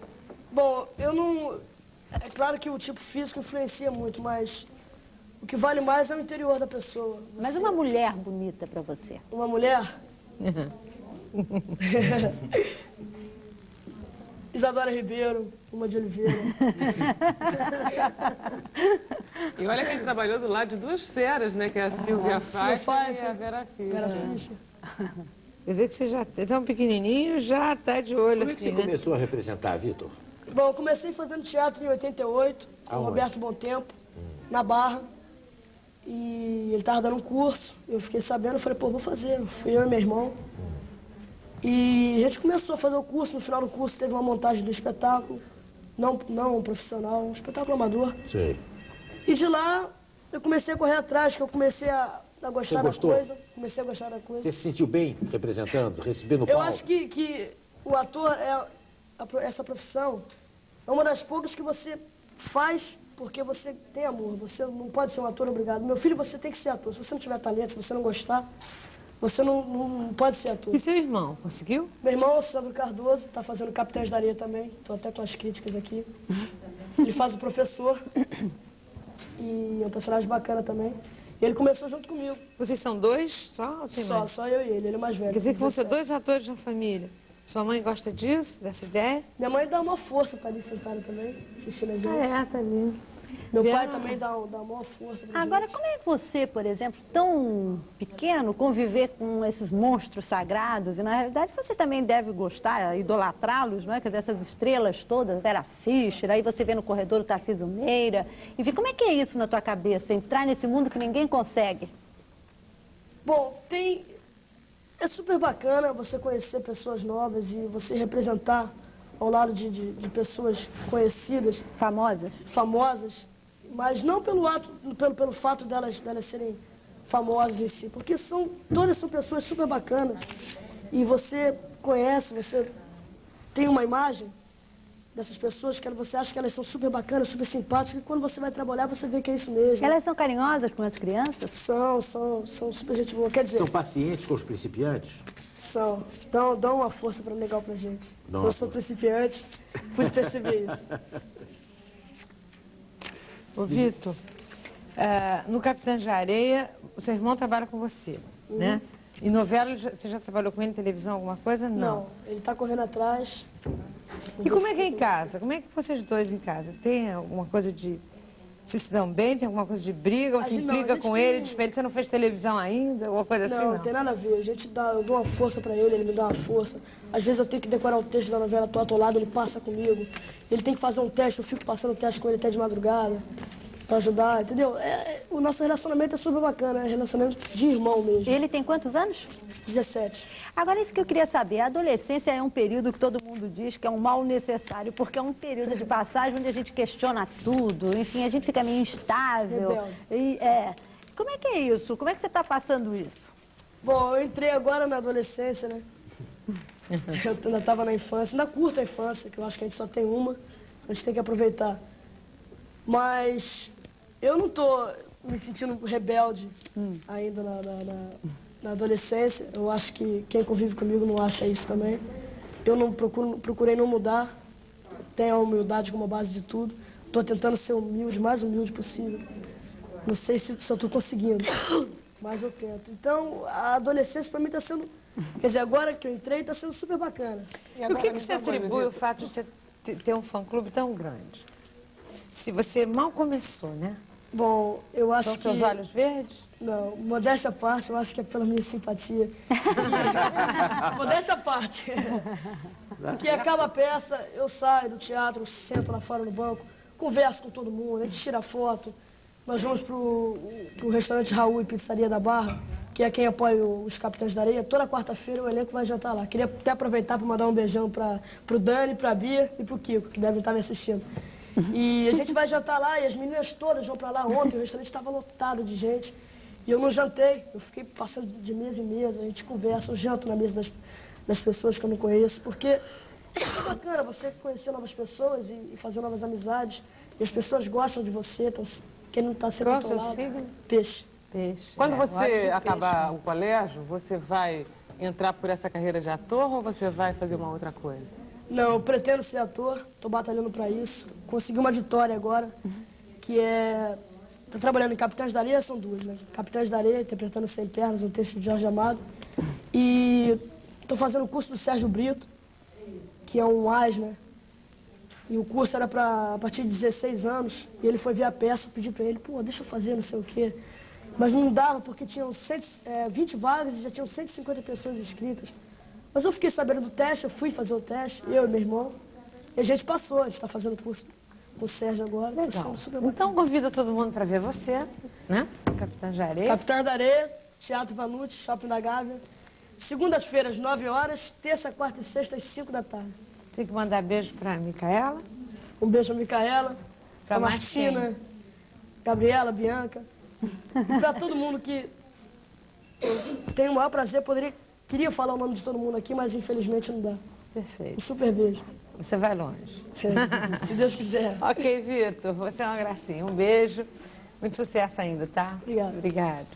Bom, eu não... É claro que o tipo físico influencia muito, mas o que vale mais é o interior da pessoa. Mas uma mulher bonita pra você? Uma mulher? Isadora Ribeiro, uma de Oliveira. E olha que ele trabalhou do lado de duas feras, né? Que é a Silvia Pfeiffer e a Vera Fischer. Quer dizer que você já é tão pequenininho, já está de olho Como é assim, que você começou a representar, Vitor? Bom, eu comecei fazendo teatro em 88, com o Roberto Bom Tempo, na Barra. E ele estava dando um curso, eu fiquei sabendo, eu falei, pô, vou fazer. Fui eu e meu irmão. E a gente começou a fazer o curso, no final do curso teve uma montagem do espetáculo, não um profissional, um espetáculo amador. Sei. E de lá eu comecei a correr atrás, que eu comecei a gostar da coisa. Comecei a gostar da coisa. Você se sentiu bem representando, recebendo o palco? Eu acho que o ator, essa profissão, é uma das poucas que você faz porque você tem amor. Você não pode ser um ator obrigado. Meu filho, você tem que ser ator. Se você não tiver talento, se você não gostar, você não pode ser ator. E seu irmão, conseguiu? Meu irmão, Sandro Cardoso, está fazendo Capitães da Areia também. Estou até com as críticas aqui. Ele faz o professor. E é um personagem bacana também. E ele começou junto comigo. Vocês são dois só ou tem mais? Só eu e ele é mais velho. Quer dizer que vão ser dois atores na família. Sua mãe gosta disso, dessa ideia? Minha mãe dá uma força para ali sentada também, assistindo a gente. Tá ali. Meu pai também dá uma força pra Agora, gente. como é você, por exemplo, tão pequeno, conviver com esses monstros sagrados? E, na realidade, você também deve gostar, idolatrá-los, não é? Quer dizer, essas estrelas todas, Vera Fischer, aí você vê no corredor o Tarcísio Meira. Enfim, como é que é isso na tua cabeça, entrar nesse mundo que ninguém consegue? Bom, é super bacana você conhecer pessoas novas e você representar ao lado de pessoas conhecidas. Famosas. Mas não pelo fato delas serem famosas em si, porque todas são pessoas super bacanas. E você conhece, você tem uma imagem dessas pessoas que você acha que elas são super bacanas, super simpáticas, e quando você vai trabalhar você vê que é isso mesmo. Elas são carinhosas com as crianças? São super gente boa. Quer dizer... São pacientes com os principiantes? São. Então dão uma força legal pra gente. Eu sou principiante, pude perceber isso. Ô, Vitor, no Capitães da Areia, o seu irmão trabalha com você, né? Em novela, você já trabalhou com ele em televisão, alguma coisa? Não. Ele tá correndo atrás. E como é que é em casa? Como é que vocês dois em casa? Tem alguma coisa de... Vocês se dão bem? Tem alguma coisa de briga? Você implica com ele, diz pra ele, você não fez televisão ainda? Ou coisa assim, não? Não tem nada a ver. Eu dou uma força pra ele, ele me dá uma força. Às vezes eu tenho que decorar o texto da novela, tô atolado, ele passa comigo. Ele tem que fazer um teste, eu fico passando o teste com ele até de madrugada. Pra ajudar, entendeu? O nosso relacionamento é super bacana, é relacionamento de irmão mesmo. Ele tem quantos anos? 17. Agora, isso que eu queria saber, a adolescência é um período que todo mundo diz que é um mal necessário, porque é um período de passagem onde a gente questiona tudo, enfim, a gente fica meio instável. Como é que é isso? Como é que você está passando isso? Bom, eu entrei agora na adolescência, né? Eu ainda estava na infância, ainda curto a infância, que eu acho que a gente só tem uma, a gente tem que aproveitar. Mas eu não estou me sentindo rebelde ainda na adolescência. Eu acho que quem convive comigo não acha isso também. Eu não procurei não mudar. Tenho a humildade como base de tudo. Estou tentando ser humilde, mais humilde possível. Não sei se eu estou conseguindo, mas eu tento. Então, a adolescência para mim está sendo... Quer dizer, agora que eu entrei, está sendo super bacana. E o que você atribui o fato de você ter um fã-clube tão grande? Se você mal começou, né? Bom, eu acho que... São seus olhos verdes? Não, modéstia à parte, eu acho que é pela minha simpatia. Modéstia à parte. Porque acaba a peça, eu saio do teatro, sento lá fora no banco, converso com todo mundo, a gente tira foto. Nós vamos pro restaurante Raul e Pizzaria da Barra, que é quem apoia os Capitães da Areia. Toda quarta-feira o elenco vai jantar lá. Queria até aproveitar para mandar um beijão pro Dani, pra Bia e pro Kiko, que devem estar me assistindo. E a gente vai jantar lá e as meninas todas vão pra lá. Ontem o restaurante estava lotado de gente e eu não jantei. Eu fiquei passando de mesa em mesa, a gente conversa, eu janto na mesa das pessoas que eu não conheço, porque é bacana você conhecer novas pessoas e fazer novas amizades. E as pessoas gostam de você, querendo estar sendo controlado. Peixe. Quando você acabar o colégio, você vai entrar por essa carreira de ator ou você vai fazer uma outra coisa? Não, eu pretendo ser ator, estou batalhando para isso. Consegui uma vitória agora, que é... Estou trabalhando em Capitães da Areia, são duas, né? Capitães da Areia, interpretando Sem Pernas, um texto de Jorge Amado. E estou fazendo o curso do Sérgio Brito, que é um AS, né? E o curso era a partir de 16 anos. E ele foi ver a peça, eu pedi para ele, pô, deixa eu fazer não sei o quê. Mas não dava porque tinham 20 vagas e já tinham 150 pessoas inscritas. Mas eu fiquei sabendo do teste, eu fui fazer o teste, eu e meu irmão. E a gente passou, a gente está fazendo curso com o Sérgio agora. Legal. Então convida todo mundo para ver você, né? Capitã de Areia. Capitã da Areia, Teatro Vanucci, Shopping da Gávea. Segundas-feiras, 9 horas, terça, quarta e sexta, às 5 da tarde. Tem que mandar beijo para a Micaela. Um beijo para a Micaela, para Martina, Gabriela, Bianca. E para todo mundo que eu tenho o maior prazer, queria falar o nome de todo mundo aqui, mas infelizmente não dá. Perfeito. Um super beijo. Você vai longe. Se Deus quiser. Ok, Vitor, você é uma gracinha. Um beijo. Muito sucesso ainda, tá? Obrigada. Obrigada.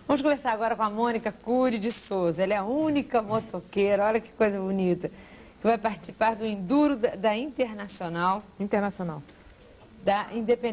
Vamos conversar agora com a Mônica Cury de Souza. Ela é a única motoqueira, olha que coisa bonita, que vai participar do Enduro da Internacional.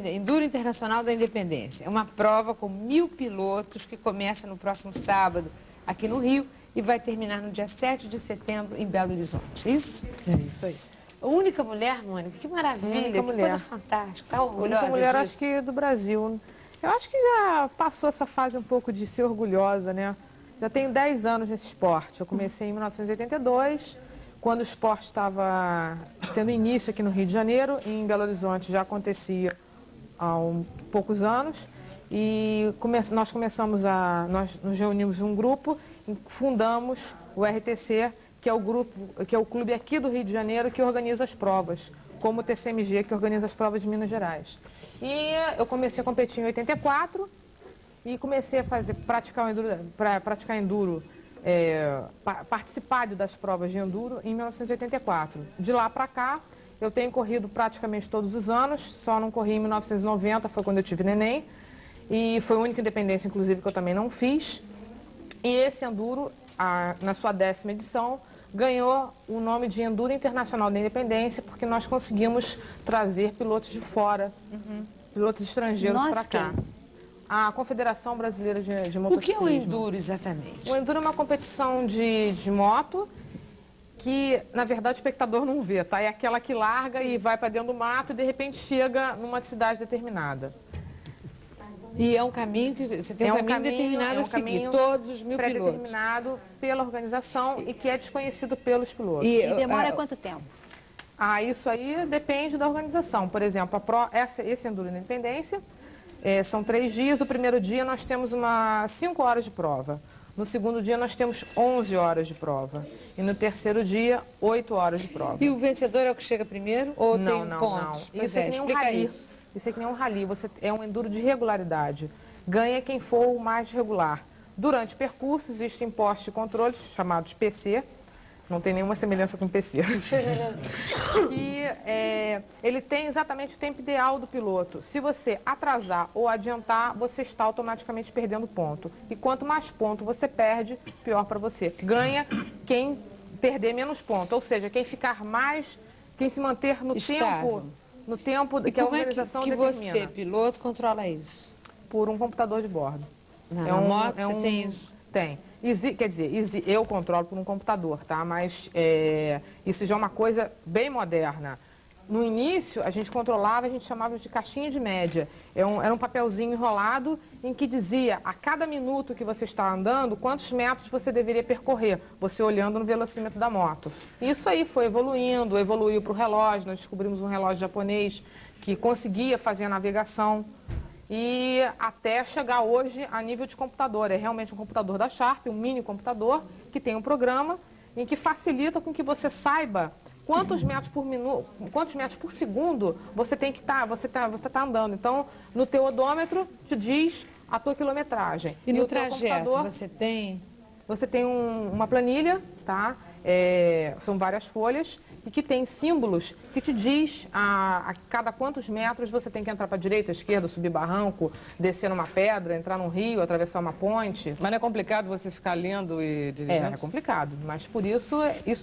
Enduro Internacional da Independência. É uma prova com 1000 pilotos que começa no próximo sábado aqui no Rio e vai terminar no dia 7 de setembro em Belo Horizonte. Isso? É isso aí. A única mulher, Mônica, que maravilha, que coisa fantástica. Tá orgulhosa única mulher, disso? acho que do Brasil. Eu acho que já passou essa fase um pouco de ser orgulhosa, né? Já tenho 10 anos nesse esporte. Eu comecei em 1982, quando o esporte estava tendo início aqui no Rio de Janeiro. Em Belo Horizonte já acontecia há poucos anos. E nós nos reunimos um grupo e fundamos o RTC, que é o clube aqui do Rio de Janeiro que organiza as provas, como o TCMG, que organiza as provas de Minas Gerais. E eu comecei a competir em 84 e comecei a praticar enduro, participar das provas de enduro em 1984. De lá para cá, eu tenho corrido praticamente todos os anos, só não corri em 1990, foi quando eu tive neném, e foi a única independência, inclusive, que eu também não fiz. E esse enduro, na sua 10ª edição, ganhou o nome de Enduro Internacional da Independência, porque nós conseguimos trazer pilotos de fora, pilotos estrangeiros para cá. A Confederação Brasileira de Motociclismo. O que é o Enduro exatamente? O Enduro é uma competição de moto que, na verdade, o espectador não vê, tá? É aquela que larga e vai para dentro do mato e, de repente, chega numa cidade determinada. E é um caminho que você tem um caminho determinado a seguir, todos os 1000 pilotos. Pré-determinado pela organização e que é desconhecido pelos pilotos. E demora quanto tempo? Isso aí depende da organização. Por exemplo, esse Enduro da Independência são 3 dias. O primeiro dia nós temos 5 horas de prova. No segundo dia nós temos 11 horas de prova. E no terceiro dia, 8 horas de prova. E o vencedor é o que chega primeiro ou tem pontos? Não. Isso é que nem um rally. Isso é que nem um rally, é um enduro de regularidade. Ganha quem for o mais regular. Durante o percurso existem postos de controle chamados PC, não tem nenhuma semelhança com PC. E ele tem exatamente o tempo ideal do piloto. Se você atrasar ou adiantar, você está automaticamente perdendo ponto. E quanto mais ponto você perde, pior para você. Ganha quem perder menos ponto, ou seja, quem ficar mais, quem se manter no tempo que a organização determina. Como é que você, piloto, controla isso? Por um computador de bordo. Na moto você tem isso? Tem. Quer dizer, eu controlo por um computador, tá? Mas isso já é uma coisa bem moderna. No início, a gente controlava, a gente chamava de caixinha de média. Era um papelzinho enrolado em que dizia, a cada minuto que você está andando, quantos metros você deveria percorrer, você olhando no velocímetro da moto. Isso aí foi evoluiu para o relógio, nós descobrimos um relógio japonês que conseguia fazer a navegação. E até chegar hoje a nível de computador. É realmente um computador da Sharp, um mini computador, que tem um programa em que facilita com que você saiba quantos metros por minuto, quantos metros por segundo você tem que você tá andando. Então, no teu odômetro te diz a tua quilometragem. E no trajeto você tem? Você tem uma planilha, tá? São várias folhas e que tem símbolos que te diz a cada quantos metros você tem que entrar para a direita, à esquerda, subir barranco, descer numa pedra, entrar num rio, atravessar uma ponte. Mas não é complicado você ficar lendo e dirigindo? É complicado, mas por isso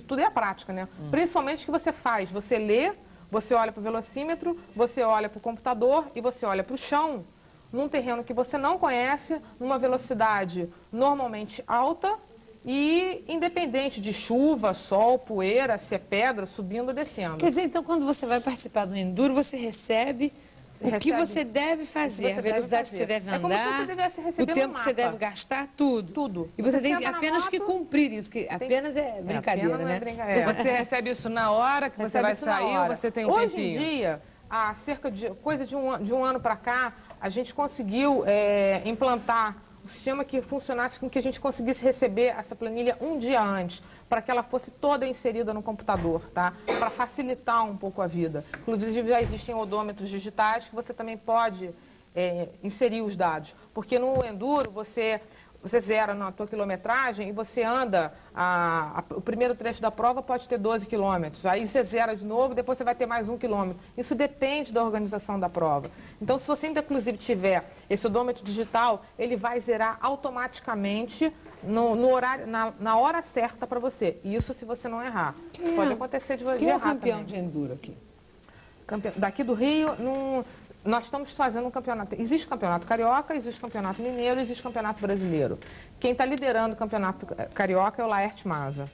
tudo é a prática, né? Principalmente o que você faz, você lê, você olha para o velocímetro, você olha para o computador e você olha para o chão, num terreno que você não conhece, numa velocidade normalmente alta, e independente de chuva, sol, poeira, se é pedra, subindo ou descendo. Quer dizer, então, quando você vai participar do Enduro, você recebe O que você deve fazer, a velocidade que você deve andar, é como se você tivesse recebido o tempo que você deve gastar, tudo. Tudo. E você tem apenas que cumprir isso, que apenas é brincadeira, né? Você recebe isso na hora que você vai sair ou você tem um Hoje tempinho? em dia, há cerca de coisa de um ano para cá, a gente conseguiu implantar um sistema que funcionasse com que a gente conseguisse receber essa planilha um dia antes, para que ela fosse toda inserida no computador, tá? Para facilitar um pouco a vida. Inclusive já existem odômetros digitais que você também pode inserir os dados, porque no Enduro você zera na tua quilometragem e você anda, o primeiro trecho da prova pode ter 12 quilômetros, aí você zera de novo, depois você vai ter mais 1 quilômetro. Isso depende da organização da prova. Então, se você ainda, inclusive, tiver esse odômetro digital, ele vai zerar automaticamente no horário, na hora certa para você. Isso se você não errar. Pode acontecer de errar também. Quem é o campeão de Enduro aqui? Daqui do Rio, nós estamos fazendo um campeonato. Existe campeonato carioca, existe campeonato mineiro, existe campeonato brasileiro. Quem está liderando o campeonato carioca é o Laerte Maza.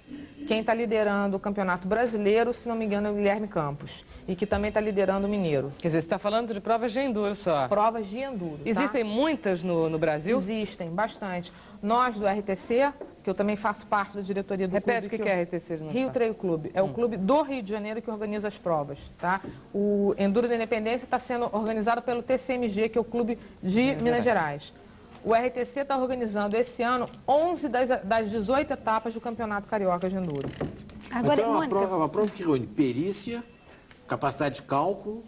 Quem está liderando o campeonato brasileiro, se não me engano, é o Guilherme Campos. E que também está liderando o mineiro. Quer dizer, você está falando de provas de enduro só. Provas de enduro. Existem muitas no Brasil? Existem, bastante. Nós do RTC, que eu também faço parte da diretoria do clube. Repete o que é RTC? Rio Trail Clube. É o clube do Rio de Janeiro que organiza as provas, tá? O Enduro da Independência está sendo organizado pelo TCMG, que é o clube de Minas Gerais. O RTC está organizando esse ano 11 das 18 etapas do Campeonato Carioca de Enduro. Agora, então, é uma prova que reúne perícia, capacidade de cálculo,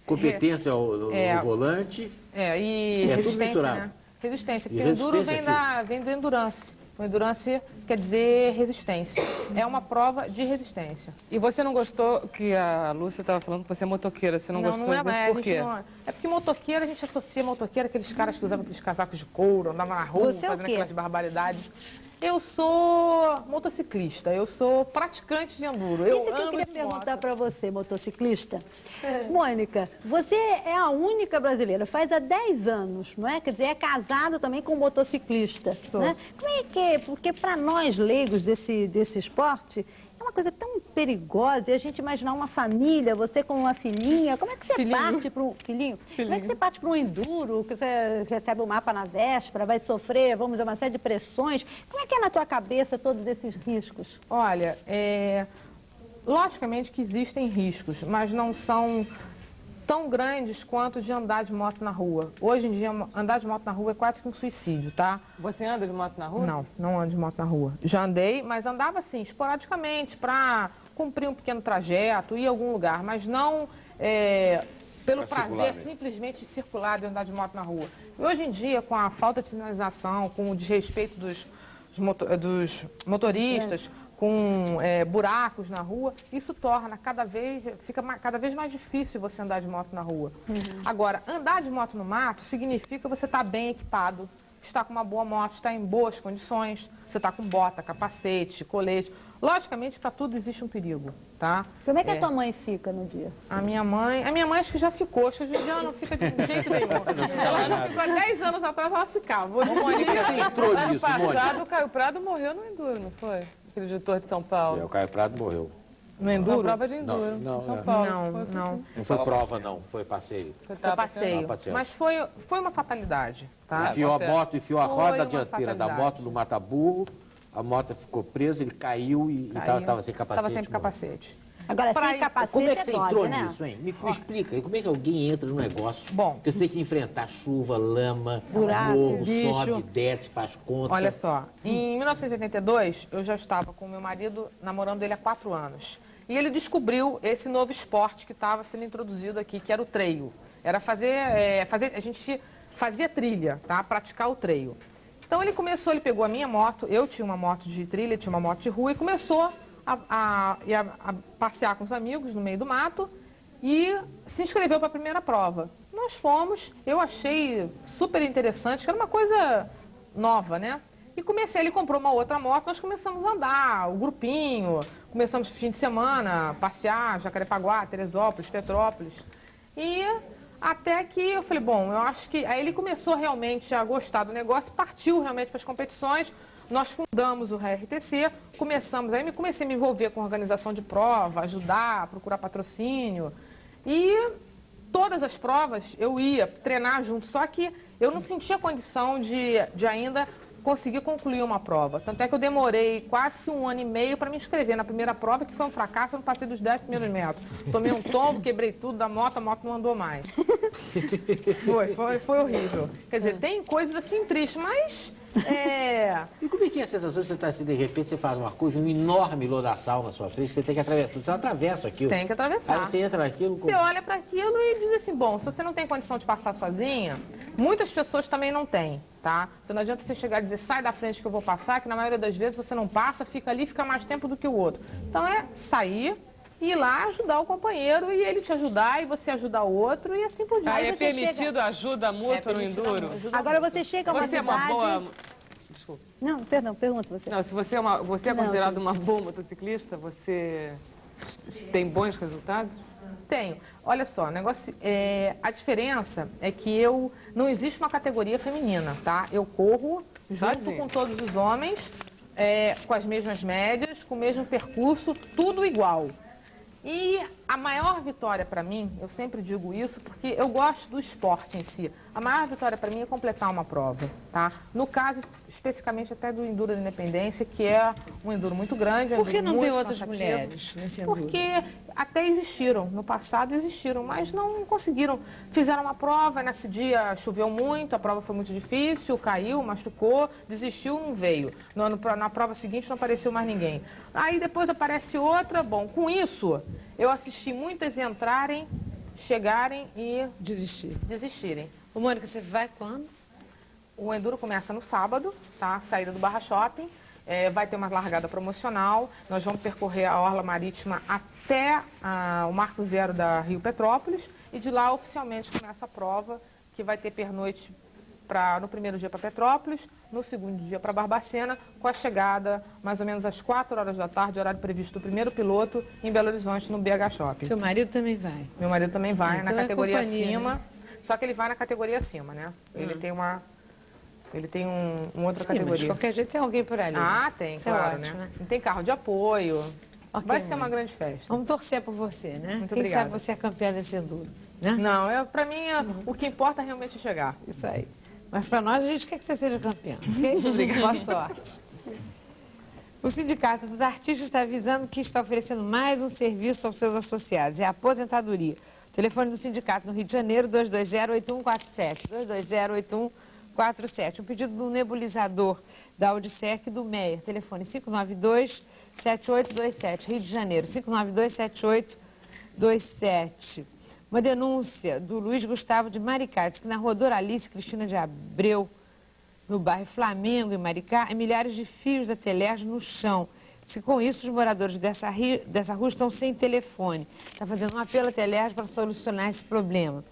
competência no volante. E resistência, né? Resistência, porque o enduro vem do endurance. O endurance quer dizer resistência. É uma prova de resistência. E você não gostou que a Lúcia estava falando que você é motoqueira? Você não gostou disso por quê? É porque motoqueira, a gente associa motoqueira àqueles caras que usavam aqueles casacos de couro, andavam na rua, fazendo aquelas barbaridades. Eu sou motociclista, eu sou praticante de enduro. Isso que eu queria perguntar para você, motociclista. Mônica, você é a única brasileira, faz há 10 anos, não é? Quer dizer, é casado também com um motociclista. Né? Como é que é? Porque para nós leigos desse esporte, é uma coisa tão perigosa, e a gente imaginar uma família, você com uma filhinha, como é que você parte para um filhinho? Como é que você parte para um enduro, que você recebe o mapa na véspera, vai sofrer, vamos dizer, uma série de pressões? Como é que é na tua cabeça todos esses riscos? Olha, logicamente que existem riscos, mas não são tão grandes quanto de andar de moto na rua. Hoje em dia, andar de moto na rua é quase que um suicídio, tá? Você anda de moto na rua? Não ando de moto na rua. Já andei, mas andava assim, esporadicamente, para cumprir um pequeno trajeto, ir a algum lugar, mas não pelo prazer simplesmente de circular, de andar de moto na rua. E hoje em dia, com a falta de sinalização, com o desrespeito dos motoristas, com buracos na rua, isso torna fica cada vez mais difícil você andar de moto na rua. Agora, andar de moto no mato significa você estar bem equipado, estar com uma boa moto, estar em boas condições, você está com bota, capacete, colete. Logicamente, para tudo existe um perigo, tá? Como é que a tua mãe fica no dia? A minha mãe acho que já ficou, acho que hoje em dia ela não fica de jeito nenhum. Ela já ficou há 10 anos atrás, ela ficava. Mônica, você entrou nisso, Mônica? O Caio Prado morreu no enduro, não foi? Aquele editor de São Paulo. O Caio Prado morreu. No enduro? Uma prova de enduro, em São Paulo. Não foi prova, não. Foi passeio. Foi passeio. Mas foi uma fatalidade, tá? Enfiou a roda dianteira da moto no mata-burro, a moto ficou presa, ele caiu e estava sem capacete. Estava sem capacete. Agora, sem capacete como é que você entrou né? nisso, hein? Me explica aí, como é que alguém entra no negócio? Bom, porque você tem que enfrentar chuva, lama, buraco, morro, bicho. sobe, desce, faz conta. Olha só, em 1982, eu já estava com meu marido namorando ele há 4 anos. E ele descobriu esse novo esporte que estava sendo introduzido aqui, que era o trail. Era a gente fazia trilha, tá? Praticar o trail. Então ele pegou a minha moto, eu tinha uma moto de trilha, tinha uma moto de rua, e começou a passear com os amigos no meio do mato e se inscreveu para a primeira prova. Nós fomos, eu achei super interessante, que era uma coisa nova, né? E ele comprou uma outra moto, nós começamos a andar, o grupinho, começamos fim de semana, passear, Jacarepaguá, Teresópolis, Petrópolis. E até que eu falei, bom, eu acho que... Aí ele começou realmente a gostar do negócio, partiu realmente para as competições. Nós fundamos o RTC, aí comecei a me envolver com organização de prova, ajudar, procurar patrocínio. E todas as provas eu ia treinar junto, só que eu não sentia condição de ainda conseguir concluir uma prova. Tanto é que eu demorei quase que 1 ano e meio para me inscrever na primeira prova, que foi um fracasso, eu não passei dos 10 primeiros metros. Tomei um tombo, quebrei tudo da moto, a moto não andou mais. Foi horrível. Quer dizer, tem coisas assim tristes, mas... E como é que é a sensação de você estar assim, de repente você faz uma curva, um enorme lodaçal na sua frente, você tem que atravessar, você atravessa aquilo. Tem que atravessar. Aí você entra naquilo... Você olha para aquilo e diz assim, bom, se você não tem condição de passar sozinha, muitas pessoas também não têm, tá? Você não adianta você chegar e dizer, sai da frente que eu vou passar, que na maioria das vezes você não passa, fica ali, fica mais tempo do que o outro. Então é sair, ir lá ajudar o companheiro e ele te ajudar e você ajudar o outro e assim por diante. É permitido ajuda mútua no enduro? Agora você chega a uma cidade... Você é uma boa... Desculpa. Não, perdão, pergunta você. Não, se você é considerado uma boa motociclista, você tem bons resultados? Tenho. Olha só, a diferença é que não existe uma categoria feminina, tá? Eu corro junto com todos os homens, com as mesmas médias, com o mesmo percurso, tudo igual. E a maior vitória para mim, eu sempre digo isso, porque eu gosto do esporte em si. A maior vitória para mim é completar uma prova, tá? No caso, especificamente até do Enduro da Independência, que é um enduro muito grande. Por que não tem outras mulheres nesse enduro? Porque até existiram, no passado existiram, mas não conseguiram. Fizeram uma prova, nesse dia choveu muito, a prova foi muito difícil, caiu, machucou, desistiu, não veio. Na prova seguinte não apareceu mais ninguém. Aí depois aparece outra, bom, com isso eu assisti muitas entrarem, chegarem e desistirem. Ô, Mônica, você vai quando? O Enduro começa no sábado, tá? Saída do Barra Shopping. Vai ter uma largada promocional. Nós vamos percorrer a orla marítima até o Marco Zero da Rio Petrópolis. E de lá, oficialmente, começa a prova, que vai ter pernoite no primeiro dia para Petrópolis, no segundo dia para Barbacena, com a chegada mais ou menos às 4 horas da tarde, horário previsto do primeiro piloto, em Belo Horizonte, no BH Shopping. Seu marido também vai? Meu marido também vai, então na categoria acima. Né? Só que ele vai na categoria acima, né? Ele tem uma... Ele tem uma outra categoria. Mas de qualquer jeito tem alguém por ali. Ah, tem, claro, ótimo, né? Tem carro de apoio. Okay, vai ser uma grande festa. Vamos torcer por você, né? Muito Quem obrigada. sabe você é campeã desse enduro, né? Não, pra mim, o que importa é realmente chegar. Isso aí. Mas para nós, a gente quer que você seja campeã, ok? Obrigada. Boa sorte. O Sindicato dos Artistas está avisando que está oferecendo mais um serviço aos seus associados. É a aposentadoria. O telefone do sindicato no Rio de Janeiro, 220-8147. 220-8147. Um pedido do nebulizador da Audisec e do Meyer. Telefone 592-7827. Rio de Janeiro, 592-7827. Uma denúncia do Luiz Gustavo de Maricá, diz que na rua Doralice Cristina de Abreu, no bairro Flamengo, em Maricá, há milhares de fios da Telerge no chão. Se com isso os moradores dessa rua estão sem telefone. Está fazendo um apelo à Telerge para solucionar esse problema.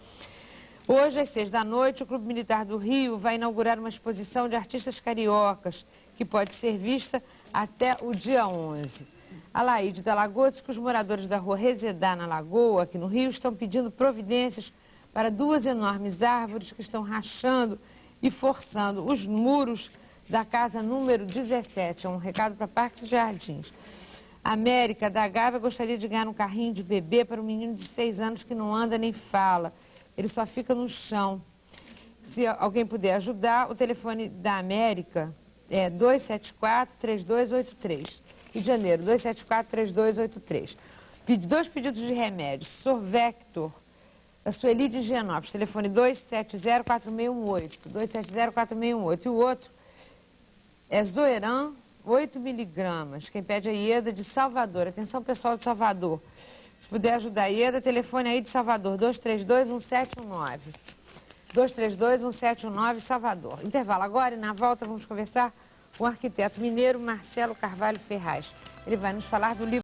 Hoje, às 6 da noite, o Clube Militar do Rio vai inaugurar uma exposição de artistas cariocas, que pode ser vista até o dia 11. A Laíde da Lagoa diz que os moradores da rua Resedá, na Lagoa, aqui no Rio, estão pedindo providências para 2 enormes árvores que estão rachando e forçando os muros da casa número 17. É um recado para Parques e Jardins. A América da Gávea gostaria de ganhar um carrinho de bebê para um menino de 6 anos que não anda nem fala. Ele só fica no chão. Se alguém puder ajudar, o telefone da América é 274-3283. Rio de Janeiro, 274-3283. 2 pedidos de remédio. Sorvector, da Sueli de Higienópolis, telefone 270-4618. 270-4618. E o outro é Zoeran, 8 miligramas. Quem pede é Ieda de Salvador. Atenção, pessoal de Salvador. Se puder ajudar a Ieda, telefone aí de Salvador, 232-1719. 232-1719, Salvador. Intervalo agora e na volta vamos conversar com o arquiteto mineiro Marcelo Carvalho Ferraz. Ele vai nos falar do livro